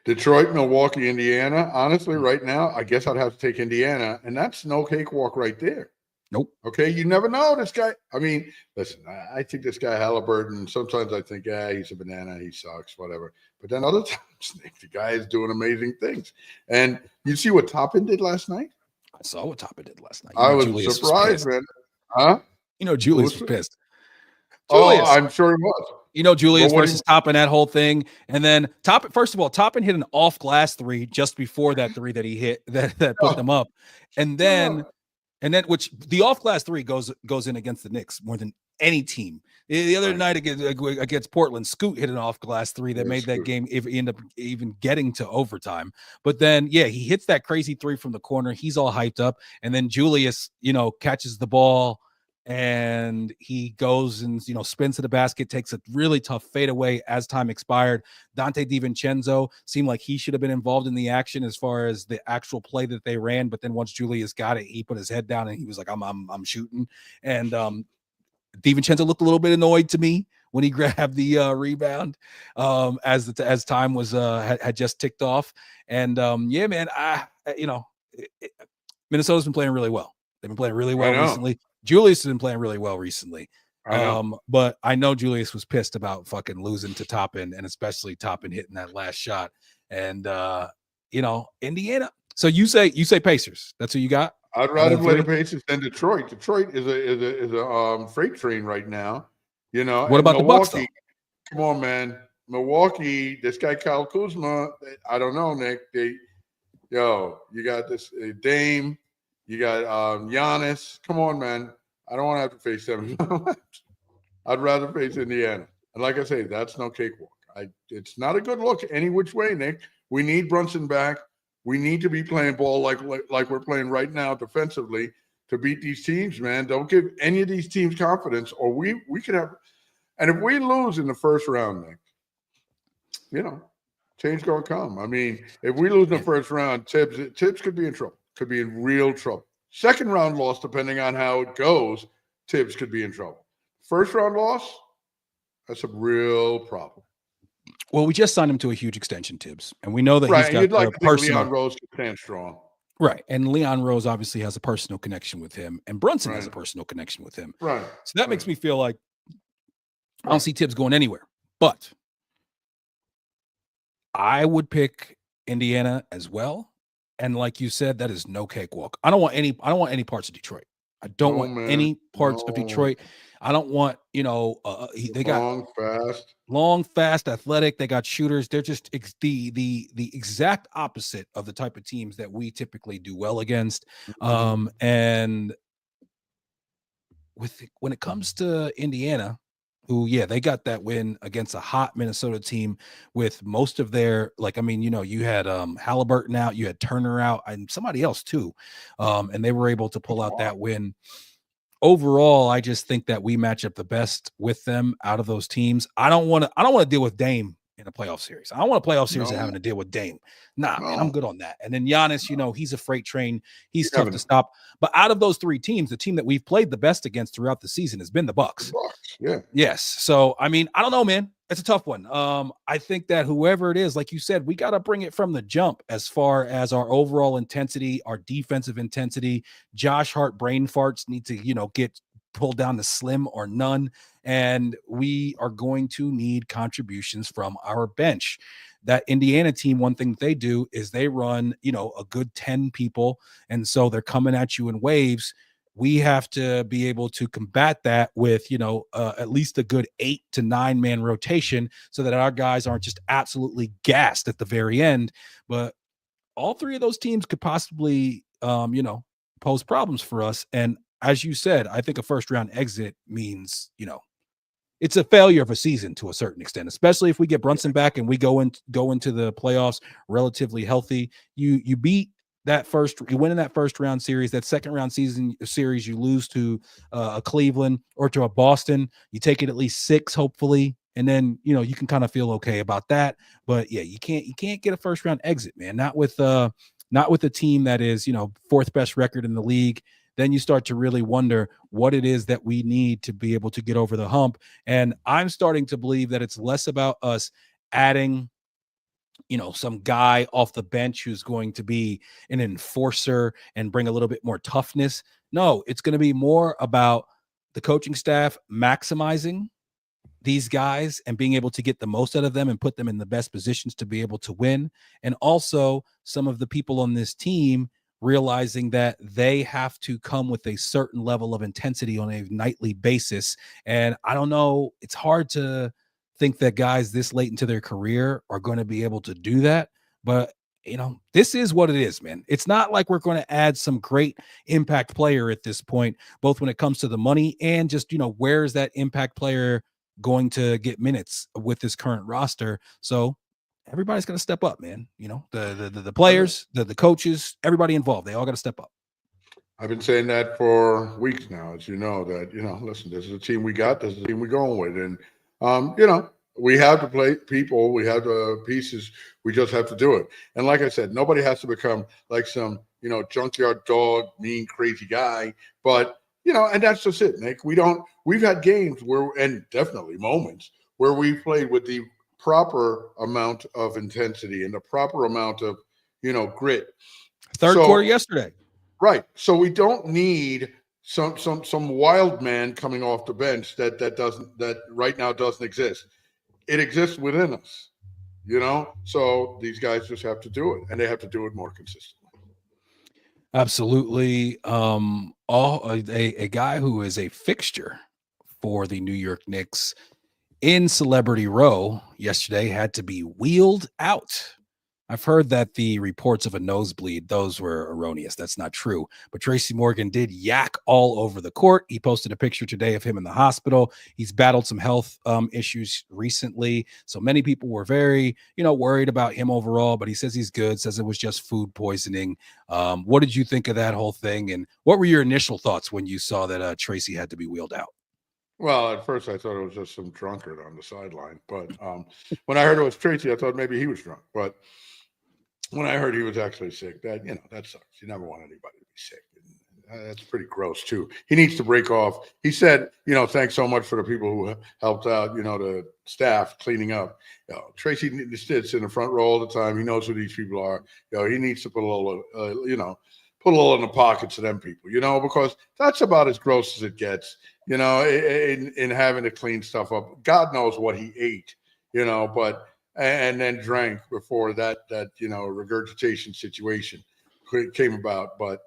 [SPEAKER 2] Detroit, Milwaukee, Indiana. Honestly, right now, I guess I'd have to take Indiana, and that's no cakewalk right there.
[SPEAKER 1] Nope.
[SPEAKER 2] Okay, you never know this guy. I mean, listen, I think this guy Halliburton. Sometimes I think, he's a banana, he sucks, whatever. But then other times, the guy is doing amazing things. And you see what Toppin did last night?
[SPEAKER 1] I saw what Toppin did last night.
[SPEAKER 2] I was
[SPEAKER 1] Julius was
[SPEAKER 2] surprised,
[SPEAKER 1] pissed.
[SPEAKER 2] man. Huh?
[SPEAKER 1] Julius was pissed.
[SPEAKER 2] Oh,
[SPEAKER 1] Julius.
[SPEAKER 2] I'm sure he was.
[SPEAKER 1] Julius versus Toppin, that whole thing. And then Toppin, first of all, Toppin hit an off glass 3 just before that 3 that he hit that put them up. And then which the off glass 3 goes in against the Knicks more than any team. The other night against Portland, Scoot hit an off glass 3 that made that game end up even getting to overtime. But then, he hits that crazy 3 from the corner. He's all hyped up. And then Julius, catches the ball and he goes and, spins to the basket, takes a really tough fadeaway as time expired. Dante DiVincenzo seemed like he should have been involved in the action as far as the actual play that they ran. But then once Julius got it, he put his head down and he was like, I'm shooting. And DiVincenzo looked a little bit annoyed to me when he grabbed the rebound as time was had just ticked off. And man, Minnesota's been playing really well. They've been playing really well recently. Julius has been playing really well recently. But I know Julius was pissed about fucking losing to Toppin, and especially Toppin hitting that last shot. And Indiana. So you say Pacers. That's who you got?
[SPEAKER 2] I'd rather play the Pacers than Detroit. Detroit is a freight train right now.
[SPEAKER 1] What about Milwaukee, the Bucks, though?
[SPEAKER 2] Come on, man. Milwaukee, this guy Kyle Kuzma, I don't know, Nick. You got this Dame, you got Giannis. Come on, man. I don't want to have to face them. I'd rather face Indiana. And like I say, that's no cakewalk. It's not a good look any which way, Nick. We need Brunson back. We need to be playing ball like we're playing right now defensively to beat these teams, man. Don't give any of these teams confidence, or we could have. And if we lose in the first round, Nick, change gonna come. I mean, if we lose in the first round, Tibbs could be in trouble. Could be in real trouble. Second round loss, depending on how it goes, Tibbs could be in trouble. First round loss, that's a real problem.
[SPEAKER 1] Well, we just signed him to a huge extension, Tibbs, and we know that he's got
[SPEAKER 2] you'd like
[SPEAKER 1] the
[SPEAKER 2] to personal. Leon Rose can stand strong,
[SPEAKER 1] right? And Leon Rose obviously has a personal connection with him, and Brunson has a personal connection with him,
[SPEAKER 2] right?
[SPEAKER 1] So that makes me feel like I don't see Tibbs going anywhere. But I would pick Indiana as well, and like you said, that is no cakewalk. I don't want any parts of Detroit. I don't want any parts of Detroit. I don't want, they got long, fast, athletic. They got shooters. They're just the exact opposite of the type of teams that we typically do well against. And when it comes to Indiana, who, they got that win against a hot Minnesota team with most of their, you had Halliburton out, you had Turner out, and somebody else too. And they were able to pull out that win. Overall, I just think that we match up the best with them out of those teams. I don't want to deal with Dame in a playoff series. I don't want a playoff series having to deal with Dame. Man, I'm good on that. And then Giannis, he's a freight train. He's tough to stop. But out of those 3 teams, the team that we've played the best against throughout the season has been the Bucks.
[SPEAKER 2] Yeah.
[SPEAKER 1] Yes. So, I mean, I don't know, man. It's a tough one. I think that whoever it is, like you said, we got to bring it from the jump as far as our overall intensity, our defensive intensity. Josh Hart brain farts need to, get pulled down to slim or none. And we are going to need contributions from our bench. That Indiana team, one thing they do is they run, a good 10 people. And so they're coming at you in waves. We have to be able to combat that with at least a good 8 to 9 man rotation so that our guys aren't just absolutely gassed at the very end. But all three of those teams could possibly pose problems for us. And as you said, I think a first round exit means it's a failure of a season to a certain extent, especially if we get Brunson back and we go into the playoffs relatively healthy. You beat you win in that first round series. That second round series, you lose to a Cleveland or to a Boston. You take it at least 6, hopefully, and then you can kind of feel okay about that. But yeah, you can't get a first round exit, man. Not with a team that is fourth best record in the league. Then you start to really wonder what it is that we need to be able to get over the hump. And I'm starting to believe that it's less about us adding, some guy off the bench who's going to be an enforcer and bring a little bit more toughness. No, it's going to be more about the coaching staff maximizing these guys and being able to get the most out of them and put them in the best positions to be able to win. And also some of the people on this team realizing that they have to come with a certain level of intensity on a nightly basis. And I don't know, it's hard to think that guys this late into their career are going to be able to do that. But this is what it is, man. It's not like we're going to add some great impact player at this point, both when it comes to the money and just, where's that impact player going to get minutes with this current roster. So everybody's going to step up, man. The players, the coaches, everybody involved, they all got to step up.
[SPEAKER 2] I've been saying that for weeks now, as you know, that, listen, this is a team we got, this is a team we're going with. And, we have to play people, we have the pieces, we just have to do it. And like I said, nobody has to become like some, junkyard dog, mean, crazy guy. But, and that's just it, Nick. We've had games where, and definitely moments where we played with the proper amount of intensity and the proper amount of, grit.
[SPEAKER 1] Third quarter yesterday.
[SPEAKER 2] Right. So we don't need some wild man coming off the bench that right now doesn't exist. It exists within us, So these guys just have to do it, and they have to do it more consistently.
[SPEAKER 1] Absolutely. A guy who is a fixture for the New York Knicks in Celebrity Row yesterday had to be wheeled out. I've heard that the reports of a nosebleed, those were erroneous. That's not true. But Tracy Morgan did yak all over the court. He posted a picture today of him in the hospital. He's battled some health issues recently. So many people were very, worried about him overall, but he says he's good, says it was just food poisoning. What did you think of that whole thing? And what were your initial thoughts when you saw that Tracy had to be wheeled out?
[SPEAKER 2] Well, at first I thought it was just some drunkard on the sideline. But when I heard it was Tracy, I thought maybe he was drunk. But when I heard he was actually sick, that sucks. You never want anybody to be sick. That's pretty gross too. He needs to break off. He said, thanks so much for the people who helped out, the staff cleaning up. Tracy sits in the front row all the time. He knows who these people are. He needs to put a little, put a little in the pockets of them people, because that's about as gross as it gets, in having to clean stuff up. God knows what he ate, but and then drank before that regurgitation situation came about. But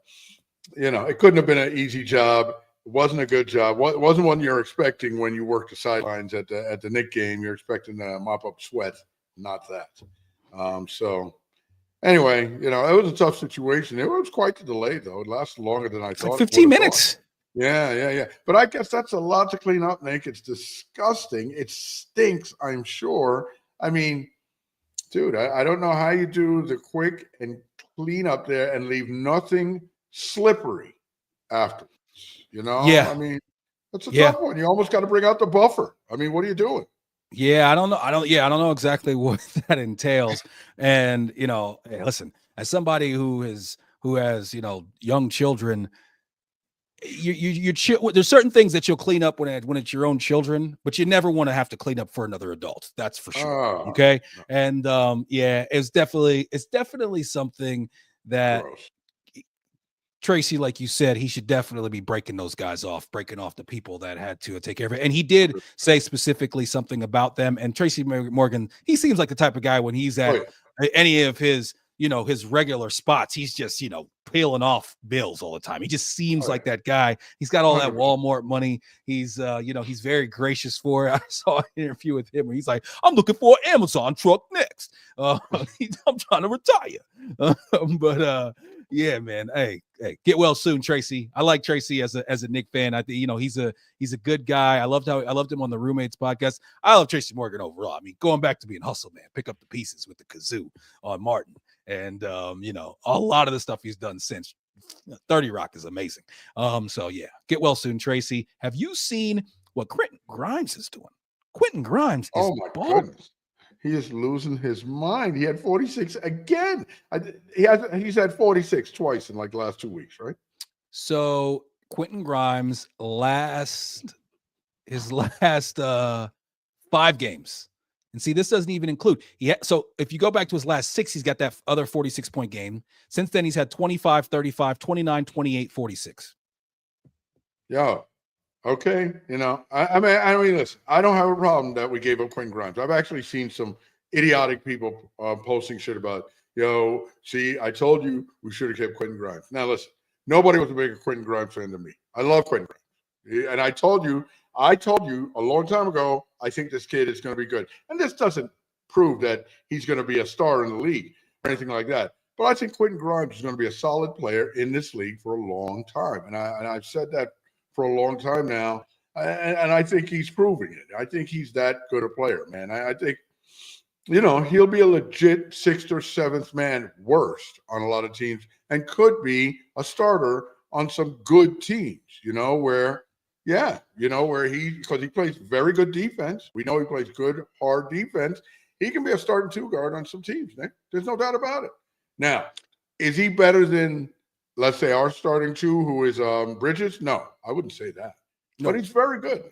[SPEAKER 2] it couldn't have been an easy job. It wasn't a good job. It wasn't one you're expecting when you work the sidelines at the Knick game. You're expecting to mop up sweat, not that. So anyway, it was a tough situation. It was quite the delay, though. It lasted longer than I thought.
[SPEAKER 1] Like 15 minutes.
[SPEAKER 2] Yeah. But I guess that's a lot to clean up, Nick. It's disgusting. It stinks, I'm sure. I mean, dude, I don't know how you do the quick and clean up there and leave nothing slippery afterwards.
[SPEAKER 1] Yeah.
[SPEAKER 2] I mean, that's a tough one. You almost got to bring out the buffer. I mean, what are you doing?
[SPEAKER 1] Yeah, I don't know exactly what that entails. And, hey, listen, as somebody who has, young children, there's certain things that you'll clean up when it's your own children, but you never want to have to clean up for another adult. That's for sure.
[SPEAKER 2] Oh,
[SPEAKER 1] Okay.
[SPEAKER 2] no,
[SPEAKER 1] And yeah, it's definitely something that
[SPEAKER 2] gross.
[SPEAKER 1] Tracy, like you said, he should definitely be breaking those guys off, breaking off the people that had to take care of it. And he did say specifically something about them. And Tracy Morgan, he seems like the type of guy when he's
[SPEAKER 2] Oh,
[SPEAKER 1] at
[SPEAKER 2] yeah.
[SPEAKER 1] any of his, his regular spots, he's just, peeling off bills all the time. He just seems
[SPEAKER 2] Oh,
[SPEAKER 1] like
[SPEAKER 2] yeah.
[SPEAKER 1] that guy. He's got all that
[SPEAKER 2] 100%.
[SPEAKER 1] Walmart money. He's, he's very gracious for it. I saw an interview with him where he's like, I'm looking for an Amazon truck next. I'm trying to retire. But yeah, man. Hey, get well soon, Tracy. I like Tracy as a Nick fan. I think he's a good guy. I loved him on the Roommates podcast. I love Tracy Morgan overall. I mean, going back to being hustle man, pick up the pieces with the kazoo on Martin, and a lot of the stuff he's done since 30 Rock is amazing. So yeah, get well soon, Tracy. Have you seen what Quentin Grimes is doing? Quentin Grimes is
[SPEAKER 2] Oh my
[SPEAKER 1] ball.
[SPEAKER 2] goodness. He is losing his mind. He had 46 again. He's had 46 twice in like the last 2 weeks, right?
[SPEAKER 1] So Quentin Grimes his last 5 games. And see, this doesn't even include. So if you go back to his last 6, he's got that other 46-point game. Since then, he's had 25, 35, 29, 28, 46.
[SPEAKER 2] Yeah. Okay. I mean, listen, I don't have a problem that we gave up Quentin Grimes. I've actually seen some idiotic people posting shit about, see, I told you we should have kept Quentin Grimes. Now, listen, nobody was a bigger Quentin Grimes fan than me. I love Quentin Grimes. And I told you a long time ago, I think this kid is going to be good. And this doesn't prove that he's going to be a star in the league or anything like that. But I think Quentin Grimes is going to be a solid player in this league for a long time. And I've said that for a long time now. And I think he's proving it. I think he's that good a player, man. I think, he'll be a legit 6th or 7th man worst on a lot of teams and could be a starter on some good teams, where because he plays very good defense. We know he plays good, hard defense. He can be a starting 2 guard on some teams, Nick. There's no doubt about it. Now, is he better than, let's say, our starting 2, who is Bridges? No, I wouldn't say that. No. But he's very good.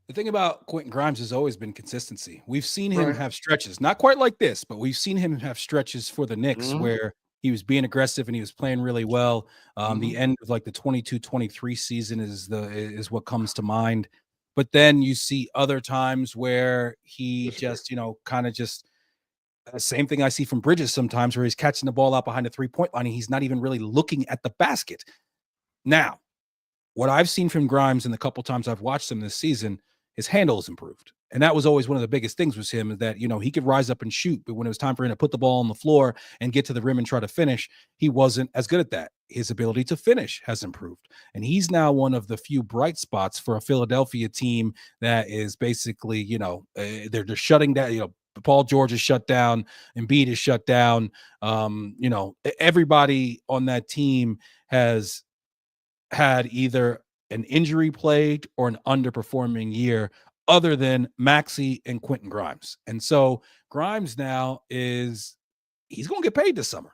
[SPEAKER 1] The thing about Quentin Grimes has always been consistency. We've seen him have stretches, not quite like this, but we've seen him have stretches for the Knicks where he was being aggressive and he was playing really well. The end of like the 22-23 season is what comes to mind. But then you see other times where he just, kind of just same thing I see from Bridges sometimes where he's catching the ball out behind the 3-point line and he's not even really looking at the basket. Now, what I've seen from Grimes in the couple times I've watched him this season, his handle has improved. And that was always one of the biggest things with him, is that, he could rise up and shoot, but when it was time for him to put the ball on the floor and get to the rim and try to finish, he wasn't as good at that. His ability to finish has improved. And he's now one of the few bright spots for a Philadelphia team that is basically, they're just shutting down, Paul George is shut down, Embiid is shut down. Everybody on that team has had either an injury plagued or an underperforming year other than Maxey and Quentin Grimes. And so Grimes now he's going to get paid this summer.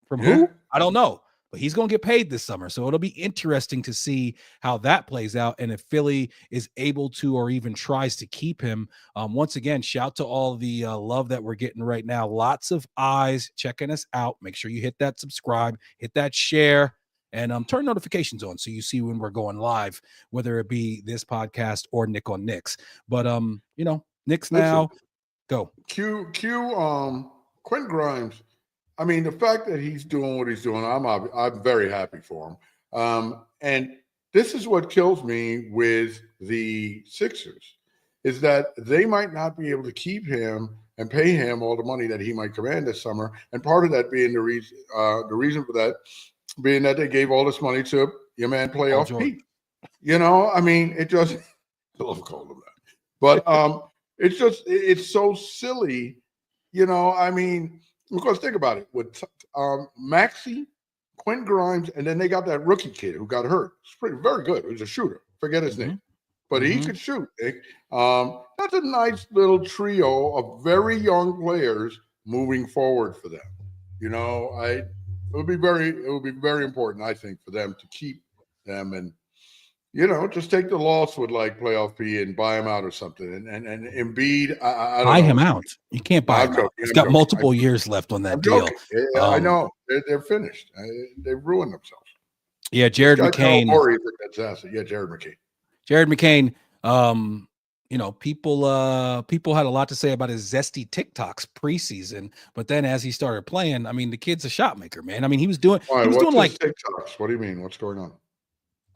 [SPEAKER 1] From who? I don't know, but he's going to get paid this summer. So it'll be interesting to see how that plays out and if Philly is able to or even tries to keep him. Once again, shout to all the love that we're getting right now. Lots of eyes checking us out. Make sure you hit that subscribe, hit that share, and turn notifications on so you see when we're going live, whether it be this podcast or Nic On Knicks. But Knicks now. Go.
[SPEAKER 2] Quentin Grimes. I mean, the fact that he's doing what he's doing, I'm very happy for him. And this is what kills me with the Sixers, is that they might not be able to keep him and pay him all the money that he might command this summer. And part of that being the reason for that being that they gave all this money to your man playoff Pete. I mean, it just I love calling him that. But it's so silly, I mean, because think about it. With Maxey, Quentin Grimes, and then they got that rookie kid who got hurt. It's very good. He was a shooter. Forget his name. But he could shoot. That's a nice little trio of very young players moving forward for them. It would be very important, I think, for them to keep them, and just take the loss with like playoff P and buy him out or something. And Embiid, I don't
[SPEAKER 1] Buy
[SPEAKER 2] know.
[SPEAKER 1] him out. You can't
[SPEAKER 2] No,
[SPEAKER 1] buy
[SPEAKER 2] I'm
[SPEAKER 1] him
[SPEAKER 2] joking.
[SPEAKER 1] out. He's
[SPEAKER 2] I'm
[SPEAKER 1] got
[SPEAKER 2] joking.
[SPEAKER 1] multiple years left on that
[SPEAKER 2] I'm
[SPEAKER 1] deal.
[SPEAKER 2] joking. I know they're finished. They've ruined themselves.
[SPEAKER 1] Yeah,
[SPEAKER 2] This
[SPEAKER 1] Jared
[SPEAKER 2] guy Daryl
[SPEAKER 1] McCain.
[SPEAKER 2] Morey is a disaster. Yeah, Jared McCain.
[SPEAKER 1] Jared McCain. People had a lot to say about his zesty TikToks preseason, but then as he started playing, I mean, the kid's a shot maker, man. I mean, he was doing
[SPEAKER 2] What's
[SPEAKER 1] like
[SPEAKER 2] his TikToks? What do you mean? What's going on?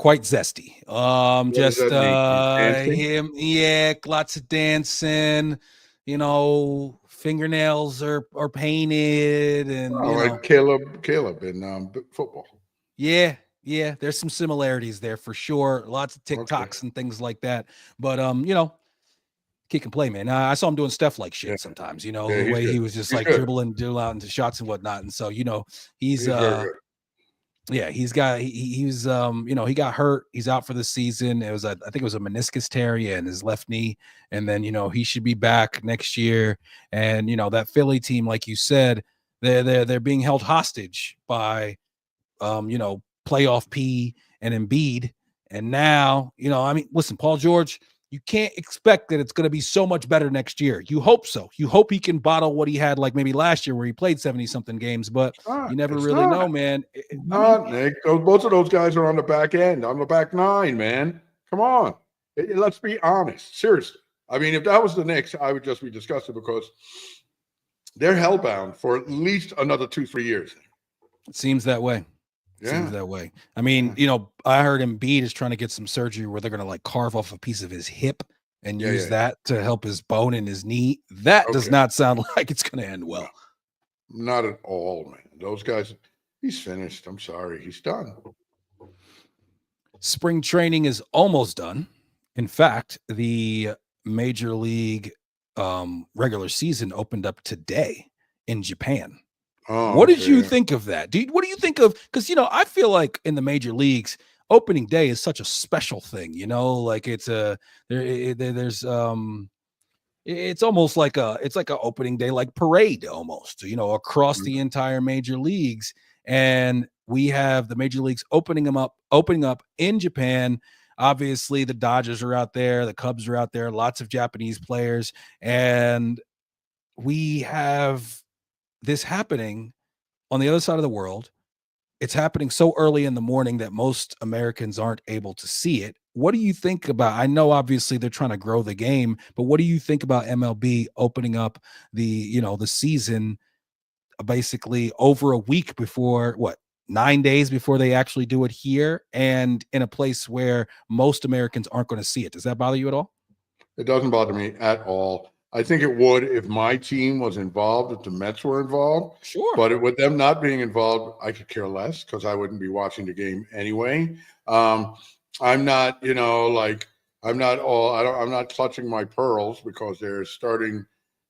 [SPEAKER 1] quite zesty.
[SPEAKER 2] What does that mean? He's dancing?
[SPEAKER 1] Him, lots of dancing. Fingernails are painted, and
[SPEAKER 2] Like Caleb in football.
[SPEAKER 1] Yeah, there's some similarities there for sure. Lots of TikToks
[SPEAKER 2] Okay.
[SPEAKER 1] and things like that. But kid can play, man. I saw him doing stuff like shit sometimes.
[SPEAKER 2] Yeah,
[SPEAKER 1] The
[SPEAKER 2] he's
[SPEAKER 1] way
[SPEAKER 2] good.
[SPEAKER 1] he was just
[SPEAKER 2] He's
[SPEAKER 1] like
[SPEAKER 2] good.
[SPEAKER 1] dribbling out into shots and whatnot. And so he's
[SPEAKER 2] very good.
[SPEAKER 1] yeah, he was he got hurt. He's out for the season. I think it was a meniscus tear in his left knee, and then he should be back next year. And that Philly team, like you said, they're being held hostage by playoff P and Embiid. And now, listen, Paul George, you can't expect that it's going to be so much better next year. You hope so. You hope he can bottle what he had like maybe last year where he played 70 something games, but you never really know, man.
[SPEAKER 2] Nick. Both of those guys are on the back end, on the back nine, man. Come on. Let's be honest. Seriously. I mean, if that was the Knicks, I would just be disgusted because they're hellbound for at least another 2-3 years.
[SPEAKER 1] It seems that way. Seems that way. I mean, I heard Embiid is trying to get some surgery where they're going to like carve off a piece of his hip and use that to help his bone in his knee. That does not sound like it's going to end well.
[SPEAKER 2] Not at all, man. Those guys, he's finished. I'm sorry. He's done.
[SPEAKER 1] Spring training is almost done. In fact, the Major League regular season opened up today in Japan. What did you think of that, dude? What do you think of? Because I feel like in the major leagues, opening day is such a special thing. Like it's it's almost like a opening day like parade almost. Across the entire major leagues, and we have the major leagues opening up in Japan. Obviously, the Dodgers are out there, the Cubs are out there, lots of Japanese players, and we have this happening on the other side of the world. It's happening so early in the morning that most Americans aren't able to see it. What do you think about? I know obviously they're trying to grow the game, but what do you think about MLB opening up the season basically over a week before 9 days before they actually do it here and in a place where most Americans aren't going to see it? Does that bother you at all?
[SPEAKER 2] It doesn't bother me at all. I think it would if my team was involved, if the Mets were involved.
[SPEAKER 1] Sure.
[SPEAKER 2] But with them not being involved, I could care less because I wouldn't be watching the game anyway. I'm not, I'm not clutching my pearls because they're starting,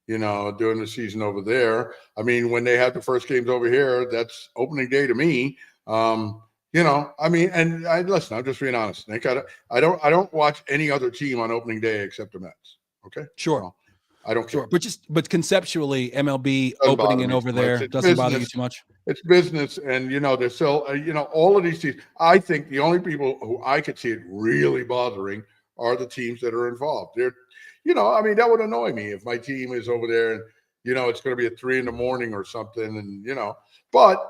[SPEAKER 2] during the season over there. I mean, when they have the first games over here, that's opening day to me. Listen, I'm just being honest, Nick. I don't watch any other team on opening day except the Mets. Okay.
[SPEAKER 1] Sure.
[SPEAKER 2] Well, I don't care.
[SPEAKER 1] But conceptually, MLB opening it over there doesn't bother you too much.
[SPEAKER 2] It's business, and they're still, all of these teams. I think the only people who I could see it really bothering are the teams that are involved. They're, that would annoy me if my team is over there and it's going to be at 3 a.m. or something, and but.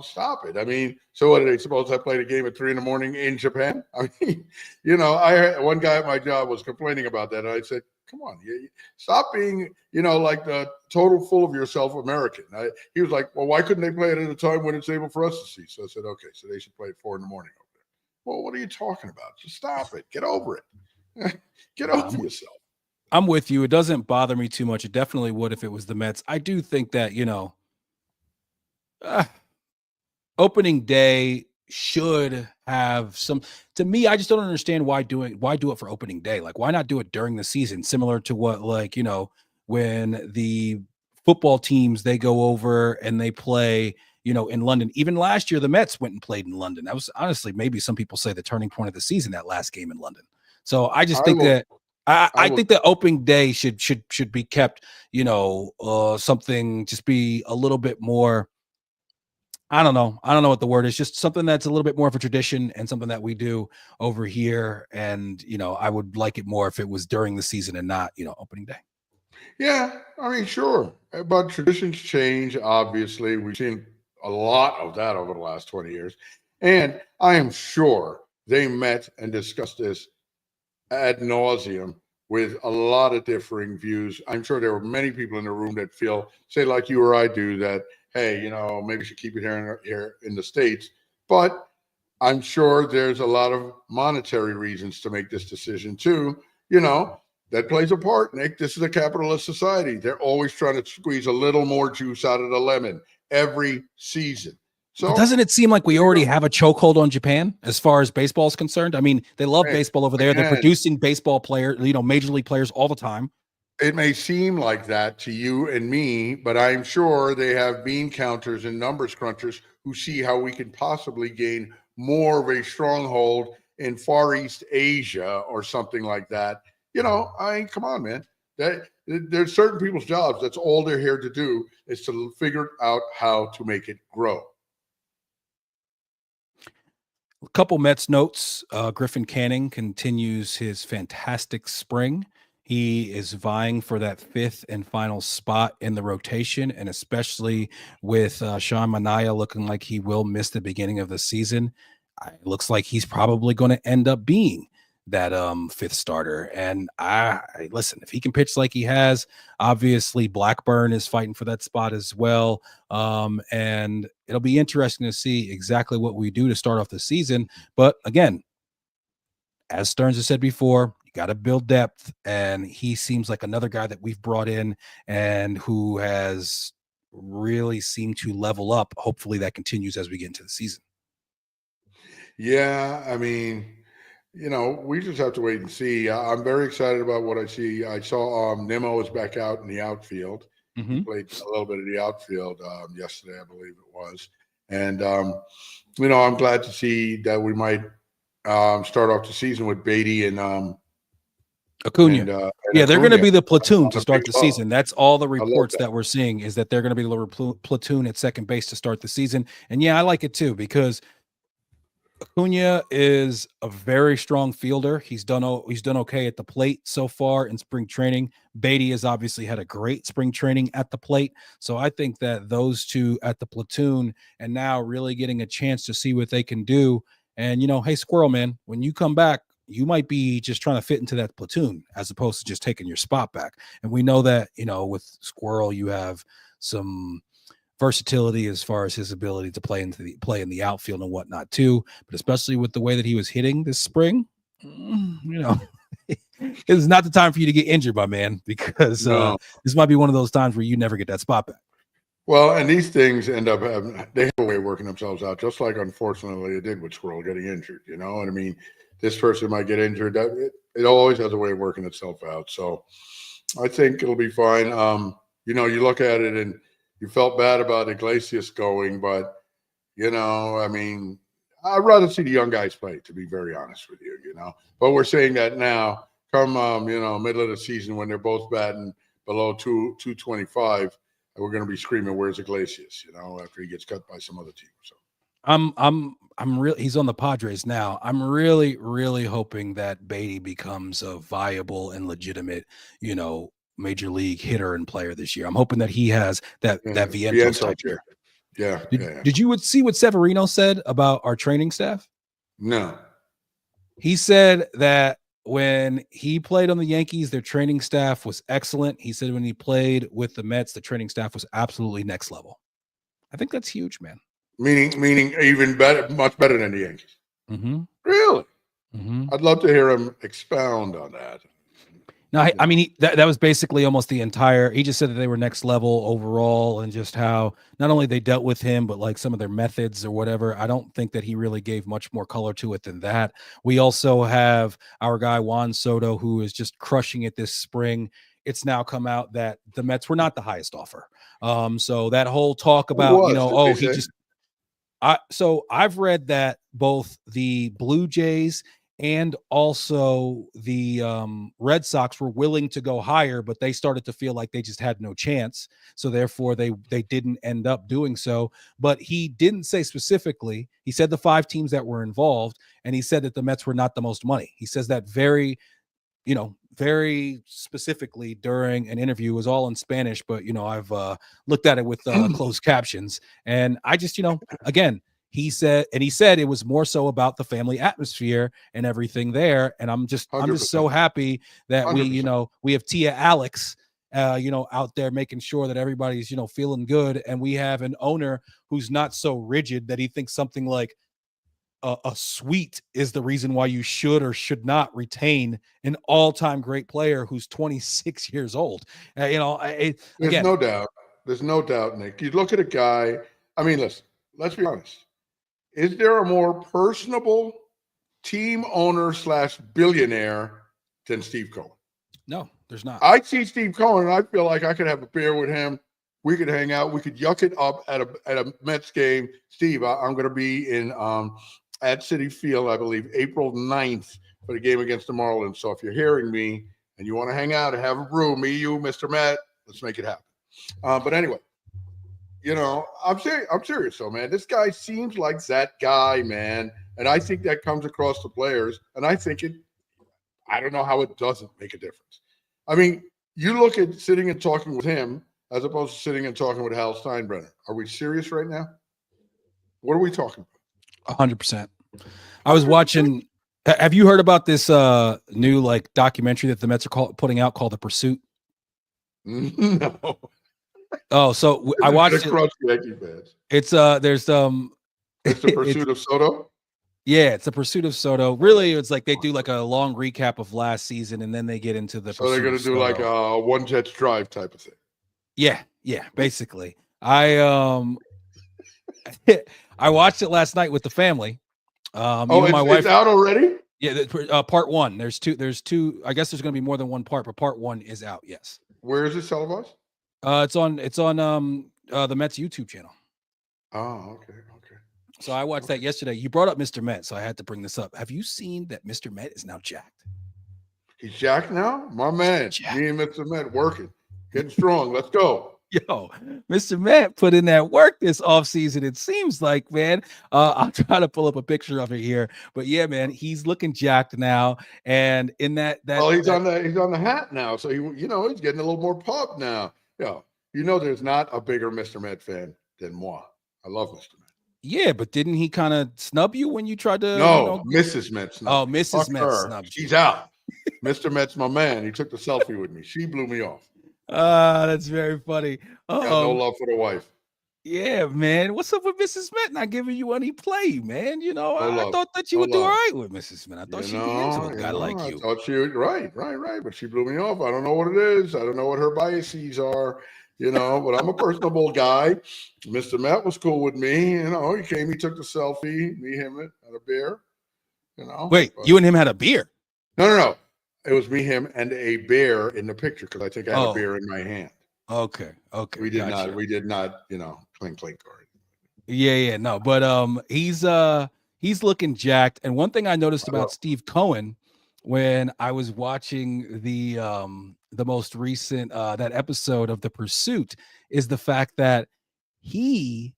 [SPEAKER 2] Stop it. I mean, so what are they supposed to play the game at 3 a.m. in Japan? I mean, I heard one guy at my job was complaining about that. And I said, come on, stop being, like the total full of yourself American. He was like, well, why couldn't they play it at a time when it's able for us to see? So I said, okay, so they should play at 4 a.m. over there. Well, what are you talking about? Just stop it. Get over it. Get over yourself.
[SPEAKER 1] I'm with you. It doesn't bother me too much. It definitely would if it was the Mets. I do think that, opening day should have some. To me, I just don't understand why do it for opening day. Like, why not do it during the season, similar to what, when the football teams, they go over and they play in London. Even last year the Mets went and played in London. That was honestly, maybe some people say, the turning point of the season, that last game in London. So I just think that I think that opening day should be kept, something, just be a little bit more I don't know. I don't know what the word is. Just something that's a little bit more of a tradition and something that we do over here. And, I would like it more if it was during the season and not, opening day.
[SPEAKER 2] Yeah, I mean, sure, but traditions change. Obviously, we've seen a lot of that over the last 20 years, and I am sure they met and discussed this ad nauseum with a lot of differing views. I'm sure there were many people in the room that feel, say, like you or I do, that hey, maybe we should keep it here in the States. But I'm sure there's a lot of monetary reasons to make this decision too. You know, that plays a part, Nick. This is a capitalist society. They're always trying to squeeze a little more juice out of the lemon every season.
[SPEAKER 1] But
[SPEAKER 2] So
[SPEAKER 1] doesn't it seem like
[SPEAKER 2] there
[SPEAKER 1] we
[SPEAKER 2] you
[SPEAKER 1] already
[SPEAKER 2] go.
[SPEAKER 1] have a chokehold on Japan as far as baseball is concerned? I mean, they love
[SPEAKER 2] Hey,
[SPEAKER 1] baseball over there. They're
[SPEAKER 2] again,
[SPEAKER 1] producing baseball players, major league players all the time.
[SPEAKER 2] it may seem like that to you and me, but I'm sure they have bean counters and numbers crunchers who see how we can possibly gain more of a stronghold in Far East Asia or something like that. Come on, man. There's certain people's jobs. That's all they're here to do is to figure out how to make it grow.
[SPEAKER 1] A couple Mets notes. Griffin Canning continues his fantastic spring. He is vying for that fifth and final spot in the rotation, and especially with Sean Manaea looking like he will miss the beginning of the season, it looks like he's probably going to end up being that fifth starter. And I listen, if he can pitch like he has, obviously Blackburn is fighting for that spot as well. And it'll be interesting to see exactly what we do to start off the season. But again, as Stearns has said before, you got to build depth. And he seems like another guy that we've brought in and who has really seemed to level up. Hopefully that continues as we get into the season.
[SPEAKER 2] Yeah, I mean, we just have to wait and see. I'm very excited about what I see. I saw Nimmo is back out in the outfield. He
[SPEAKER 1] Mm-hmm.
[SPEAKER 2] played a little bit of the outfield yesterday, I believe it was. And, I'm glad to see that we might start off the season with Beatty
[SPEAKER 1] Acuna.
[SPEAKER 2] and
[SPEAKER 1] Yeah, they're going to
[SPEAKER 2] Acuna
[SPEAKER 1] be the platoon
[SPEAKER 2] on
[SPEAKER 1] to
[SPEAKER 2] a big
[SPEAKER 1] start the
[SPEAKER 2] club.
[SPEAKER 1] season. That's all the
[SPEAKER 2] I love
[SPEAKER 1] reports
[SPEAKER 2] that.
[SPEAKER 1] that we're seeing is that they're going to be the platoon at second base to start the season. And yeah, I like it too because Acuna is a very strong fielder. He's done okay at the plate so far in spring training. Beatty has obviously had a great spring training at the plate. So I think that those two at the platoon and now really getting a chance to see what they can do. And hey, Squirrel Man, when you come back, you might be just trying to fit into that platoon as opposed to just taking your spot back. And we know that, with Squirrel, you have some versatility as far as his ability to play in the outfield and whatnot too. But especially with the way that he was hitting this spring, it's not the time for you to get injured, my man, because
[SPEAKER 2] No.
[SPEAKER 1] this might be one of those times where you never get that spot back.
[SPEAKER 2] Well, and these things end up they have a way of working themselves out, just like unfortunately it did with Squirrel getting injured. And I mean, this person might get injured. It always has a way of working itself out. So I think it'll be fine. You look at it and you felt bad about Iglesias going, but I mean, I'd rather see the young guys play, to be very honest with you. But we're saying that now, come middle of the season when they're both batting below 225, we're going to be screaming, "Where's Iglesias?" After he gets cut by some other team. So
[SPEAKER 1] I'm really, he's on the Padres now. I'm really, really hoping that Beatty becomes a viable and legitimate, major league hitter and player this year. I'm hoping that he has that Vientos type year.
[SPEAKER 2] Yeah.
[SPEAKER 1] Did you see what Severino said about our training staff?
[SPEAKER 2] No.
[SPEAKER 1] He said that when he played on the Yankees, their training staff was excellent. He said when he played with the Mets, the training staff was absolutely next level. I think that's huge, man.
[SPEAKER 2] Meaning even better, much better than the Yankees.
[SPEAKER 1] Mm-hmm.
[SPEAKER 2] Really?
[SPEAKER 1] Mm-hmm.
[SPEAKER 2] I'd love to hear him expound on that.
[SPEAKER 1] No, I mean, that was basically almost the entire, he just said that they were next level overall and just how not only they dealt with him, but like some of their methods or whatever. I don't think that he really gave much more color to it than that. We also have our guy Juan Soto, who is just crushing it this spring. It's now come out that the Mets were not the highest offer. So that whole talk about, so I've read that both the Blue Jays and also the Red Sox were willing to go higher, but they started to feel like they just had no chance. So therefore, they didn't end up doing so. But he didn't say specifically. He said the 5 teams that were involved, and he said that the Mets were not the most money. He says that very specifically during an interview. It was all in Spanish, but I've looked at it with closed captions, and I just again. He said it was more so about the family atmosphere and everything there. And I'm just
[SPEAKER 2] 100%.
[SPEAKER 1] so happy that
[SPEAKER 2] 100%.
[SPEAKER 1] we have Tia Alex, out there making sure that everybody's, feeling good. And we have an owner who's not so rigid that he thinks something like a suite is the reason why you should or should not retain an all-time great player who's 26 years old.
[SPEAKER 2] There's no doubt. There's no doubt, Nick. You look at a guy. I mean, listen. Let's be honest. Is there a more personable team owner / billionaire than Steve Cohen?
[SPEAKER 1] No, there's not.
[SPEAKER 2] I see Steve Cohen, and I feel like I could have a beer with him. We could hang out. We could yuck it up at a Mets game. Steve, I'm going to be in at Citi Field, I believe, April 9th for the game against the Marlins. So if you're hearing me and you want to hang out and have a brew, me, you, Mr. Met, let's make it happen. But anyway. I'm serious though, man. This guy seems like that guy, man. And I think that comes across the players. And I don't know how it doesn't make a difference. I mean, you look at sitting and talking with him as opposed to sitting and talking with Hal Steinbrenner. Are we serious right now? What are we talking about?
[SPEAKER 1] 100%. I was watching. Have you heard about this new documentary that the Mets are putting out called The Pursuit?
[SPEAKER 2] No.
[SPEAKER 1] Oh, so I watched it. It's there's
[SPEAKER 2] it's the Pursuit of Soto.
[SPEAKER 1] Yeah, it's the Pursuit of Soto. Really, it's like they do like a long recap of last season, and then they get into the.
[SPEAKER 2] So they're going to do like a One Jets Drive type of thing.
[SPEAKER 1] Yeah, basically. I watched it last night with the family.
[SPEAKER 2] My wife. It's out already.
[SPEAKER 1] Yeah, part 1. There's two. I guess there's going to be more than one part, but part 1 is out. Yes.
[SPEAKER 2] Where is it televised?
[SPEAKER 1] It's on the Mets YouTube channel.
[SPEAKER 2] Oh, okay.
[SPEAKER 1] So I watched that yesterday. You brought up Mr. Met, so I had to bring this up. Have you seen that Mr. Met is now jacked?
[SPEAKER 2] He's jacked now? My man. Me and Mr. Met working. Getting strong. Let's go.
[SPEAKER 1] Yo, Mr. Met put in that work this offseason. It seems like, man. I'll try to pull up a picture of it here. But yeah, man, he's looking jacked now. And in that
[SPEAKER 2] he's on the hat now. So he's getting a little more pop now. Yeah. There's not a bigger Mr. Met fan than moi. I love Mr. Met.
[SPEAKER 1] Yeah, but didn't he kind of snub you when you tried to?
[SPEAKER 2] No, Mrs. Met snubbed.
[SPEAKER 1] Oh, Mrs. Met snubbed.
[SPEAKER 2] She's out. Mr. Met's my man. He took the selfie with me. She blew me off.
[SPEAKER 1] That's very funny.
[SPEAKER 2] Got no love for the wife.
[SPEAKER 1] Yeah, man. What's up with Mrs. Met not giving you any play, man? I thought that you would do all right with Mrs. Met. I thought she'd be into a guy like you.
[SPEAKER 2] I thought she was right. But she blew me off. I don't know what it is. I don't know what her biases are. But I'm a personable guy. Mr. Met was cool with me. He came, he took the selfie, me, him, had a beer.
[SPEAKER 1] Wait, you and him had a beer?
[SPEAKER 2] No. It was me, him, and a bear in the picture because I think I had a beer in my hand.
[SPEAKER 1] Okay.
[SPEAKER 2] We did not, clink. Or
[SPEAKER 1] yeah, no. But he's looking jacked. And one thing I noticed about Steve Cohen when I was watching the most recent that episode of The Pursuit is the fact that he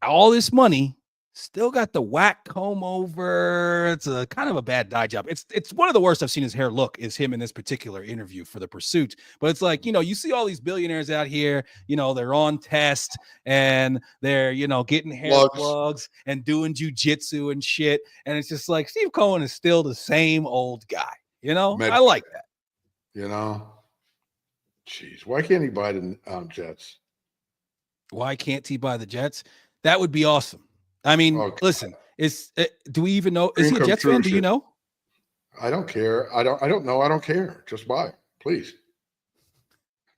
[SPEAKER 1] all this money still got the whack comb over. It's a kind of a bad dye job. It's one of the worst I've seen his hair look is him in this particular interview for The Pursuit. But it's like, you see all these billionaires out here, they're on test and they're, getting hair plugs and doing jujitsu and shit. And it's just like Steve Cohen is still the same old guy. I like that.
[SPEAKER 2] Jeez, why can't he buy the Jets?
[SPEAKER 1] Why can't he buy the Jets? That would be awesome. I mean, listen, do we even know? Is he a Jets fan? Do you know?
[SPEAKER 2] I don't care. I don't know. I don't care. Just buy, please.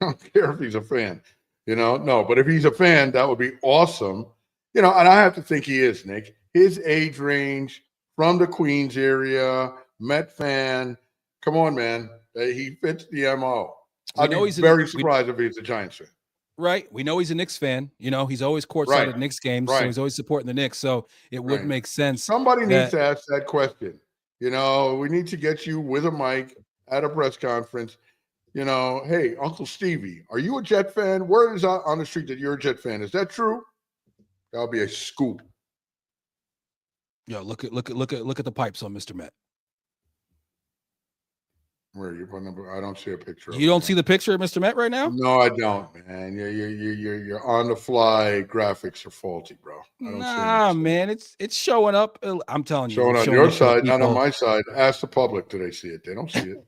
[SPEAKER 2] I don't care if he's a fan, no, but if he's a fan, that would be awesome. And I have to think he is, Nick. His age range from the Queens area, Met fan. Come on, man. He fits the MO. I'd be very surprised if he's a Giants fan.
[SPEAKER 1] Right. We know he's a Knicks fan. You know, he's always courtside
[SPEAKER 2] Right.
[SPEAKER 1] at Knicks games, so
[SPEAKER 2] Right.
[SPEAKER 1] he's always supporting the Knicks. So it would
[SPEAKER 2] Right.
[SPEAKER 1] make sense
[SPEAKER 2] Somebody needs
[SPEAKER 1] that
[SPEAKER 2] to ask that question. We need to get you with a mic at a press conference. Hey, Uncle Stevie, are you a Jet fan? Word is out on the street that you're a Jet fan. Is that true? That'll be a scoop.
[SPEAKER 1] look at the pipes on Mr. Met.
[SPEAKER 2] Where are you putting up? I don't see a picture of
[SPEAKER 1] You
[SPEAKER 2] him,
[SPEAKER 1] don't see
[SPEAKER 2] man.
[SPEAKER 1] the picture of Mr. Met right now?
[SPEAKER 2] No, I don't, man. You're on the fly graphics are faulty, bro. I don't see
[SPEAKER 1] Nah,
[SPEAKER 2] anything
[SPEAKER 1] man, it's showing up. I'm telling you,
[SPEAKER 2] showing
[SPEAKER 1] it's
[SPEAKER 2] on
[SPEAKER 1] showing
[SPEAKER 2] your
[SPEAKER 1] up for the
[SPEAKER 2] side, not on
[SPEAKER 1] people.
[SPEAKER 2] my side. Ask the public, do they see it? They don't see it.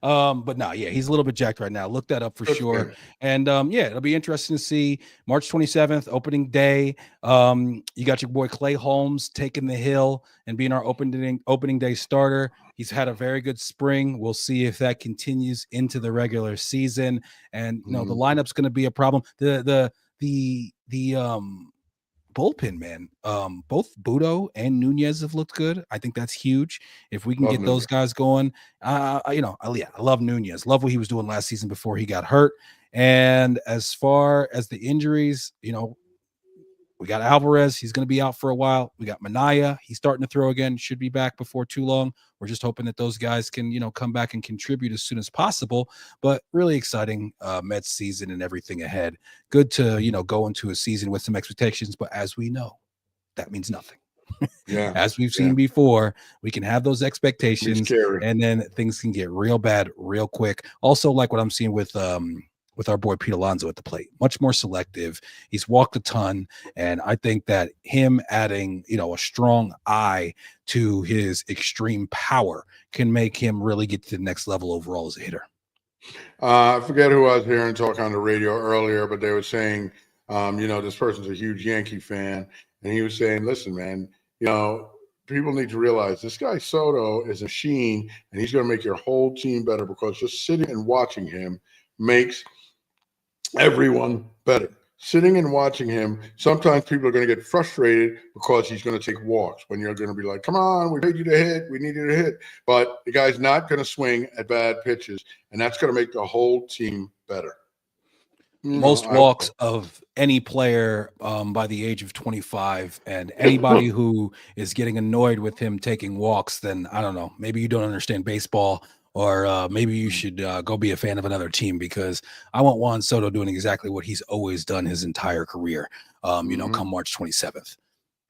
[SPEAKER 1] But no, yeah, he's a little bit jacked right now. Look that up for
[SPEAKER 2] Good for
[SPEAKER 1] sure.
[SPEAKER 2] him.
[SPEAKER 1] And yeah, it'll be interesting to see March 27th, opening day. You got your boy Clay Holmes taking the hill and being our opening day starter. He's had a very good spring. We'll see if that continues into the regular season. And the lineup's going to be a problem. The bullpen, man. Both Budo and Nunez have looked good. I think that's huge. If we can
[SPEAKER 2] Love
[SPEAKER 1] get those
[SPEAKER 2] Nunez.
[SPEAKER 1] guys going, I love Nunez. Love what he was doing last season before he got hurt. And as far as the injuries, we got Alvarez. He's going to be out for a while. We got Manaya. He's starting to throw again. Should be back before too long. We're just hoping that those guys can, come back and contribute as soon as possible. But really exciting Mets season and everything ahead. Good to, go into a season with some expectations. But as we know, that means nothing.
[SPEAKER 2] Yeah.
[SPEAKER 1] As we've seen before, we can have those
[SPEAKER 2] Be
[SPEAKER 1] expectations
[SPEAKER 2] scary.
[SPEAKER 1] and then things can get real bad real quick. Also, like what I'm seeing with our boy Pete Alonso at the plate, much more selective. He's walked a ton, and I think that him adding, a strong eye to his extreme power can make him really get to the next level overall as a hitter.
[SPEAKER 2] I forget who I was hearing talk on the radio earlier, but they were saying, this person's a huge Yankee fan, and he was saying, "Listen, man, people need to realize this guy Soto is a machine, and he's going to make your whole team better because just sitting and watching him makes everyone better. Sitting and watching him, sometimes people are going to get frustrated because he's going to take walks when you're going to be like, come on, we paid you to hit. We need you to hit. But the guy's not going to swing at bad pitches, and that's going to make the whole team better.
[SPEAKER 1] Most walks of any player by the age of 25, and anybody who is getting annoyed with him taking walks, then I don't know, maybe you don't understand baseball, or maybe you should go be a fan of another team, because I want Juan Soto doing exactly what he's always done his entire career, come March 27th.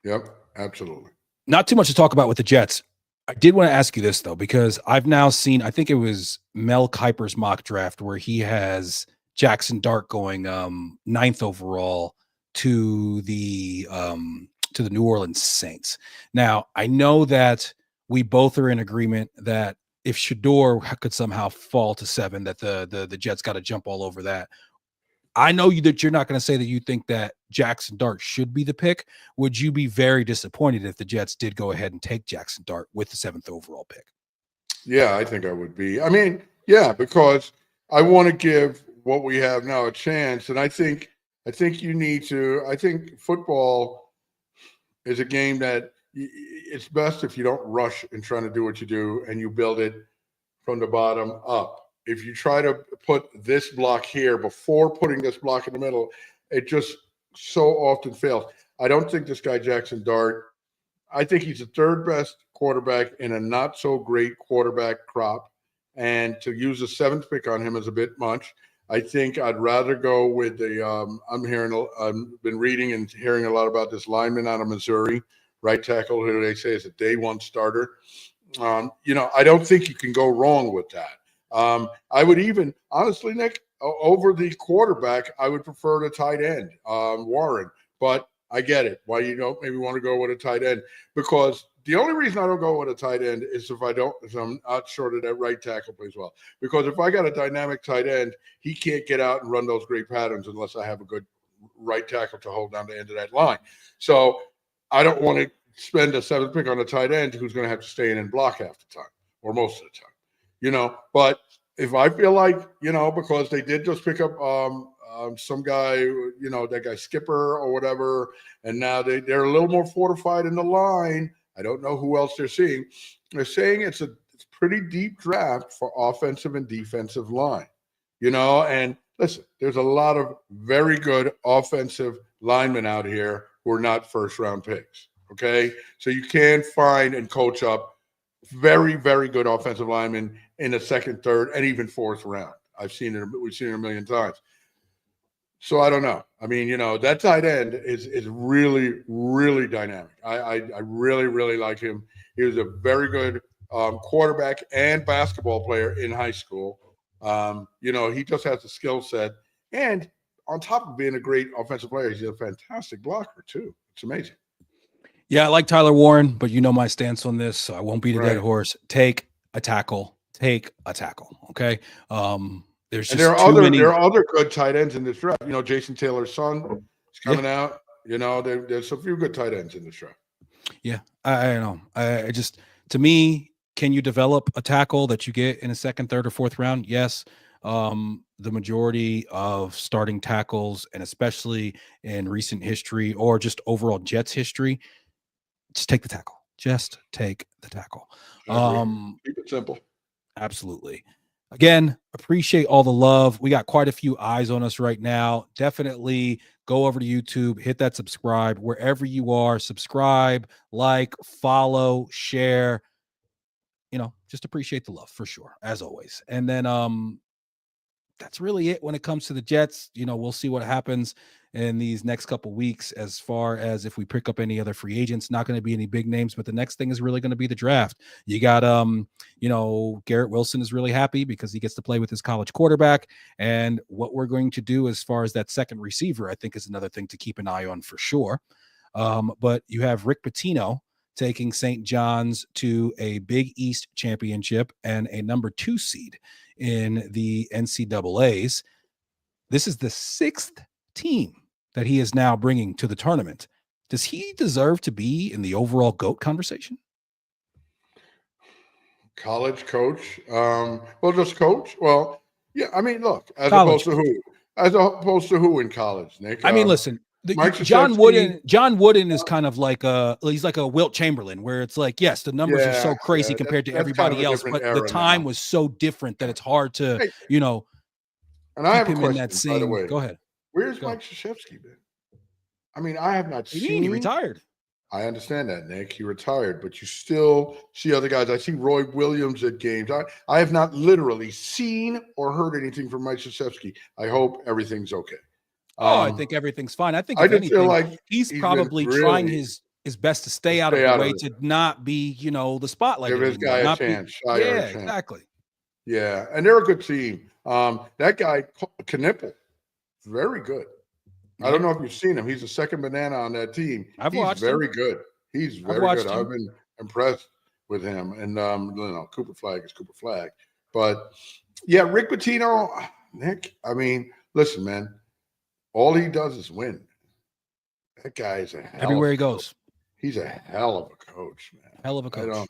[SPEAKER 2] Yep, absolutely.
[SPEAKER 1] Not too much to talk about with the Jets. I did want to ask you this, though, because I've now seen, I think it was Mel Kiper's mock draft where he has Jackson Dart going 9th overall to the New Orleans Saints. Now, I know that we both are in agreement that if Shador could somehow fall to 7, that the Jets got to jump all over that. I know that you're not going to say that you think that Jackson Dart should be the pick. Would you be very disappointed if the Jets did go ahead and take Jackson Dart with the 7th overall pick?
[SPEAKER 2] Yeah, I think I would be. I mean, yeah, because I want to give what we have now a chance, and I think you need to. I think football is a game that it's best if you don't rush in trying to do what you do, and you build it from the bottom up. If you try to put this block here before putting this block in the middle, it just so often fails. I don't think this guy Jackson Dart. I think he's the third best quarterback in a not so great quarterback crop. And to use a 7th pick on him is a bit much. I think I'd rather go with the I've been reading and hearing a lot about this lineman out of Missouri, right tackle, who they say is a day one starter. I don't think you can go wrong with that. I would even, honestly, Nick, over the quarterback, I would prefer the tight end, Warren. But I get it. Why you don't maybe want to go with a tight end? Because the only reason I don't go with a tight end is if I'm not sure that right tackle plays well. Because if I got a dynamic tight end, he can't get out and run those great patterns unless I have a good right tackle to hold down the end of that line. So I don't want to spend a 7th pick on a tight end who's going to have to stay in and block half the time or most of the time. But if I feel like, because they did just pick up some guy, that guy Skipper or whatever, and now they're a little more fortified in the line. I don't know who else they're seeing. They're saying it's pretty deep draft for offensive and defensive line, and listen, there's a lot of very good offensive linemen out here who are not first-round picks, okay? So you can find and coach up very, very good offensive linemen in the second, third, and even fourth round. We've seen it a million times. So I don't know. I mean, that tight end is really, really dynamic. I really, really like him. He was a very good quarterback and basketball player in high school. He just has the skill set. And on top of being a great offensive player, he's a fantastic blocker, too. It's amazing.
[SPEAKER 1] Yeah, I like Tyler Warren, but you know my stance on this, so I won't beat a dead
[SPEAKER 2] Right.
[SPEAKER 1] horse. Take a tackle. Take a tackle. Okay. There's
[SPEAKER 2] And
[SPEAKER 1] just too many.
[SPEAKER 2] there are other good tight ends in this draft. Jason Taylor's son is
[SPEAKER 1] Yeah.
[SPEAKER 2] coming out. There's a few good tight ends in this draft.
[SPEAKER 1] Yeah, I know. I just, to me, can you develop a tackle that you get in a second, third, or fourth round? Yes. The majority of starting tackles, and especially in recent history or just overall Jets history, just take the tackle. Just take the tackle.
[SPEAKER 2] Keep it simple.
[SPEAKER 1] Absolutely. Again, appreciate all the love. We got quite a few eyes on us right now. Definitely go over to YouTube, hit that subscribe wherever you are. Subscribe, like, follow, share. Just appreciate the love for sure, as always. And then that's really it when it comes to the Jets. We'll see what happens in these next couple weeks as far as if we pick up any other free agents. Not going to be any big names, but the next thing is really going to be the draft. You got Garrett Wilson is really happy because he gets to play with his college quarterback. And what we're going to do as far as that second receiver, I think, is another thing to keep an eye on for sure. But you have Rick Pitino taking St. John's to a Big East championship and a number 2 seed in the NCAAs. This is the 6th team that he is now bringing to the tournament. Does he deserve to be in the overall GOAT conversation?
[SPEAKER 2] College coach. Just coach. Well, yeah. I mean, look, as
[SPEAKER 1] College
[SPEAKER 2] opposed to who? As opposed to who in college, Nick?
[SPEAKER 1] I mean, listen,
[SPEAKER 2] Mike
[SPEAKER 1] John
[SPEAKER 2] Krzyzewski.
[SPEAKER 1] Wooden is kind of like he's like a Wilt Chamberlain, where it's like, yes, the numbers are so crazy compared to
[SPEAKER 2] that's
[SPEAKER 1] everybody
[SPEAKER 2] kind of a
[SPEAKER 1] else,
[SPEAKER 2] different
[SPEAKER 1] but the
[SPEAKER 2] era
[SPEAKER 1] time
[SPEAKER 2] now.
[SPEAKER 1] was so different that it's hard to,
[SPEAKER 2] Hey, and I
[SPEAKER 1] keep
[SPEAKER 2] have a
[SPEAKER 1] him in that
[SPEAKER 2] question, by the
[SPEAKER 1] same.
[SPEAKER 2] way.
[SPEAKER 1] Go ahead.
[SPEAKER 2] Where's
[SPEAKER 1] Go.
[SPEAKER 2] Mike Krzyzewski been? I mean, I have not
[SPEAKER 1] What do you
[SPEAKER 2] seen.
[SPEAKER 1] mean? He retired.
[SPEAKER 2] I understand that, Nick. He retired, but you still see other guys. I see Roy Williams at games. I have not literally seen or heard anything from Mike Krzyzewski. I hope everything's okay.
[SPEAKER 1] I think everything's fine. I think
[SPEAKER 2] I
[SPEAKER 1] if
[SPEAKER 2] just feel
[SPEAKER 1] anything,
[SPEAKER 2] like
[SPEAKER 1] he's
[SPEAKER 2] been
[SPEAKER 1] probably trying his best to stay out of the way, to not be, the spotlight
[SPEAKER 2] Give
[SPEAKER 1] anymore.
[SPEAKER 2] this guy a
[SPEAKER 1] Not
[SPEAKER 2] chance.
[SPEAKER 1] be, yeah, exactly.
[SPEAKER 2] Yeah, and they're a good team. That guy Knippel, very good. I don't know if you've seen him. He's the second banana on that team. He's very good. He's very good. I've been impressed with him. And Cooper Flag is Cooper Flag. But yeah, Rick Pitino, Nick. I mean, listen, man. All he does is win. That guy is a hell
[SPEAKER 1] everywhere
[SPEAKER 2] of
[SPEAKER 1] he goes.
[SPEAKER 2] He's a hell of a coach, man.
[SPEAKER 1] Hell of a coach.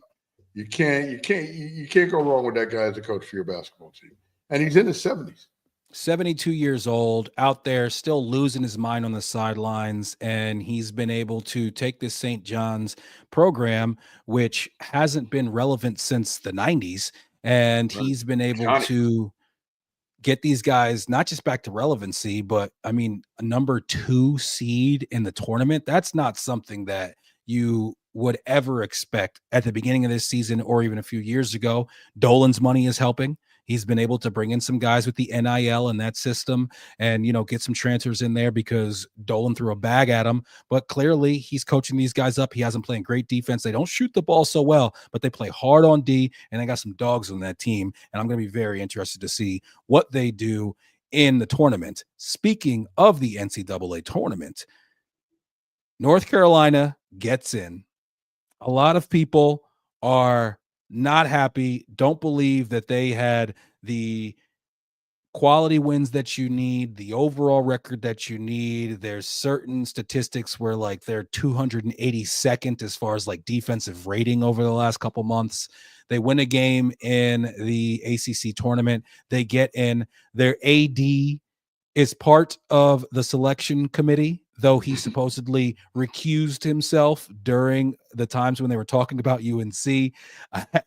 [SPEAKER 2] You can't go wrong with that guy as a coach for your basketball team. And he's in his 70s.
[SPEAKER 1] 72 years old, out there still losing his mind on the sidelines, and he's been able to take this St. John's program, which hasn't been relevant since the 90s, and he's been able to get these guys not just back to relevancy, but I mean, a number 2 seed in the tournament. That's not something that you would ever expect at the beginning of this season or even a few years ago. Dolan's money is helping. He's been able to bring in some guys with the NIL and that system and, get some transfers in there because Dolan threw a bag at him. But clearly he's coaching these guys up. He has them playing great defense. They don't shoot the ball so well, but they play hard on D, and they got some dogs on that team. And I'm going to be very interested to see what they do in the tournament. Speaking of the NCAA tournament, North Carolina gets in. A lot of people are not happy, don't believe that they had the quality wins that you need, the overall record that you need. There's certain statistics where like they're 282nd as far as like defensive rating over the last couple months. They win a game in the ACC tournament. They get in. Their AD is part of the selection committee though he supposedly recused himself during the times when they were talking about UNC.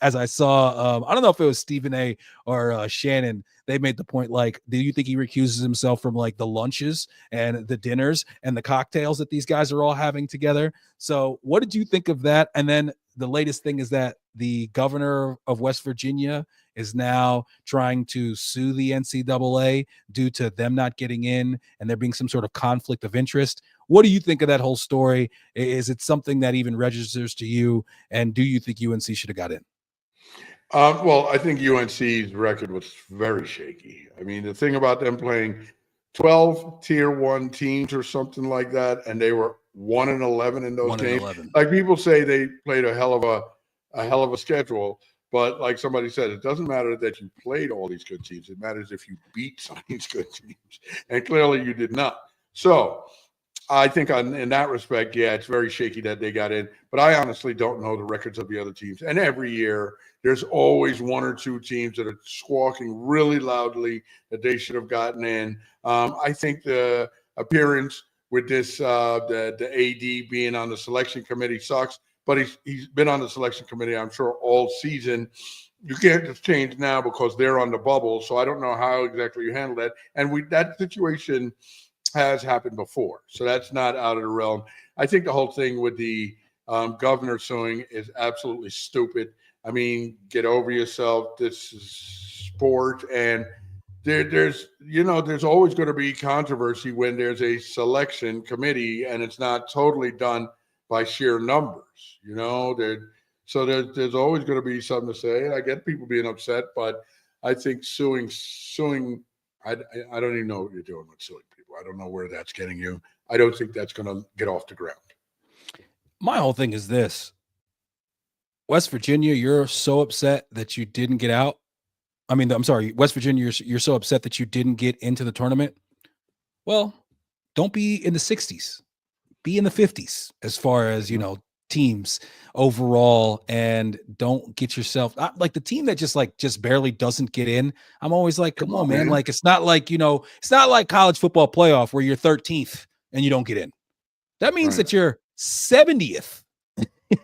[SPEAKER 1] As I saw, I don't know if it was Stephen A or Shannon, they made the point, like, do you think he recuses himself from like the lunches and the dinners and the cocktails that these guys are all having together? So what did you think of that? And then the latest thing is that the governor of West Virginia is now trying to sue the NCAA due to them not getting in and there being some sort of conflict of interest. What do you think of that whole story? Is it something that even registers to you? And do you think UNC should have got in?
[SPEAKER 2] Well, I think UNC's record was very shaky. I mean, the thing about them playing 12 tier 1 teams or something like that, and they were 1-11 in those games.
[SPEAKER 1] 1-11.
[SPEAKER 2] Like, people say they played a hell of a schedule, but like somebody said, it doesn't matter that you played all these good teams. It matters if you beat some of these good teams, and clearly you did not. So I think in that respect, yeah, it's very shaky that they got in. But I honestly don't know the records of the other teams. And every year, there's always one or two teams that are squawking really loudly that they should have gotten in. I think the appearance with this, the AD being on the selection committee sucks. But he's been on the selection committee, I'm sure, all season. You can't just change now because they're on the bubble. So I don't know how exactly you handle that. And that situation has happened before. So that's not out of the realm. I think the whole thing with the governor suing is absolutely stupid. I mean, get over yourself. This is sport. And there's always going to be controversy when there's a selection committee and it's not totally done by sheer numbers. So there's always going to be something to say. And I get people being upset, but I think suing, I don't even know what you're doing with suing people. I don't know where that's getting you. I don't think that's going to get off the ground.
[SPEAKER 1] My whole thing is this. West Virginia, you're so upset that you didn't get out. I mean, I'm sorry, West Virginia, you're so upset that you didn't get into the tournament. Well, don't be in the 60s. Be in the 50s as far as, teams overall, and don't get yourself like the team that just barely doesn't get in. I'm always like, come on, man. Like, it's not like, it's not like college football playoff where you're 13th and you don't get in. That means that you're 70th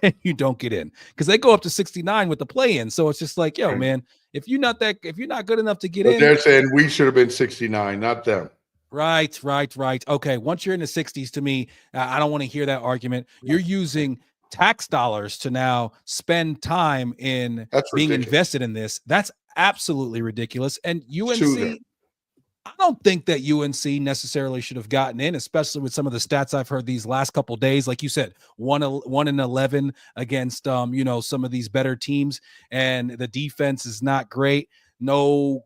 [SPEAKER 1] and you don't get in, because they go up to 69 with the play-in. So it's just like, yo, man, if you're not good enough to get in,
[SPEAKER 2] they're saying we should have been 69, not them.
[SPEAKER 1] Right. Okay. Once you're in the 60s, to me, I don't want to hear that argument. You're using tax dollars to now spend time in being invested in this. That's absolutely ridiculous. And UNC, I don't think that UNC necessarily should have gotten in, especially with some of the stats I've heard these last couple of days. Like you said, 1-11 against, some of these better teams, and the defense is not great. No,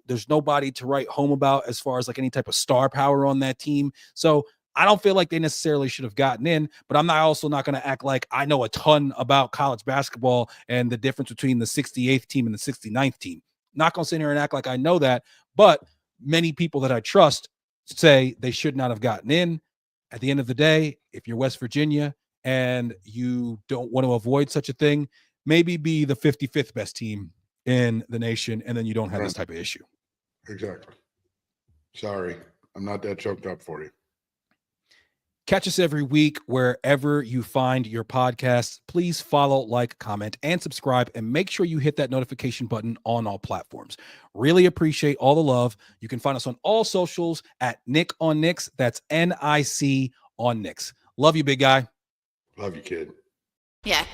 [SPEAKER 1] there's nobody to write home about as far as like any type of star power on that team. So I don't feel like they necessarily should have gotten in, but I'm also not going to act like I know a ton about college basketball and the difference between the 68th team and the 69th team. Not going to sit here and act like I know that, but many people that I trust say they should not have gotten in. At the end of the day, if you're West Virginia and you don't want to avoid such a thing, maybe be the 55th best team in the nation, and then you don't have this type of issue.
[SPEAKER 2] Exactly. Sorry, I'm not that choked up for you.
[SPEAKER 1] Catch us every week wherever you find your podcasts. Please follow, like, comment, and subscribe, and make sure you hit that notification button on all platforms. Really appreciate all the love. You can find us on all socials at Nic On Knicks. That's N.I.C. on Knicks. Love you, big guy.
[SPEAKER 2] Love you, kid.
[SPEAKER 3] Yeah.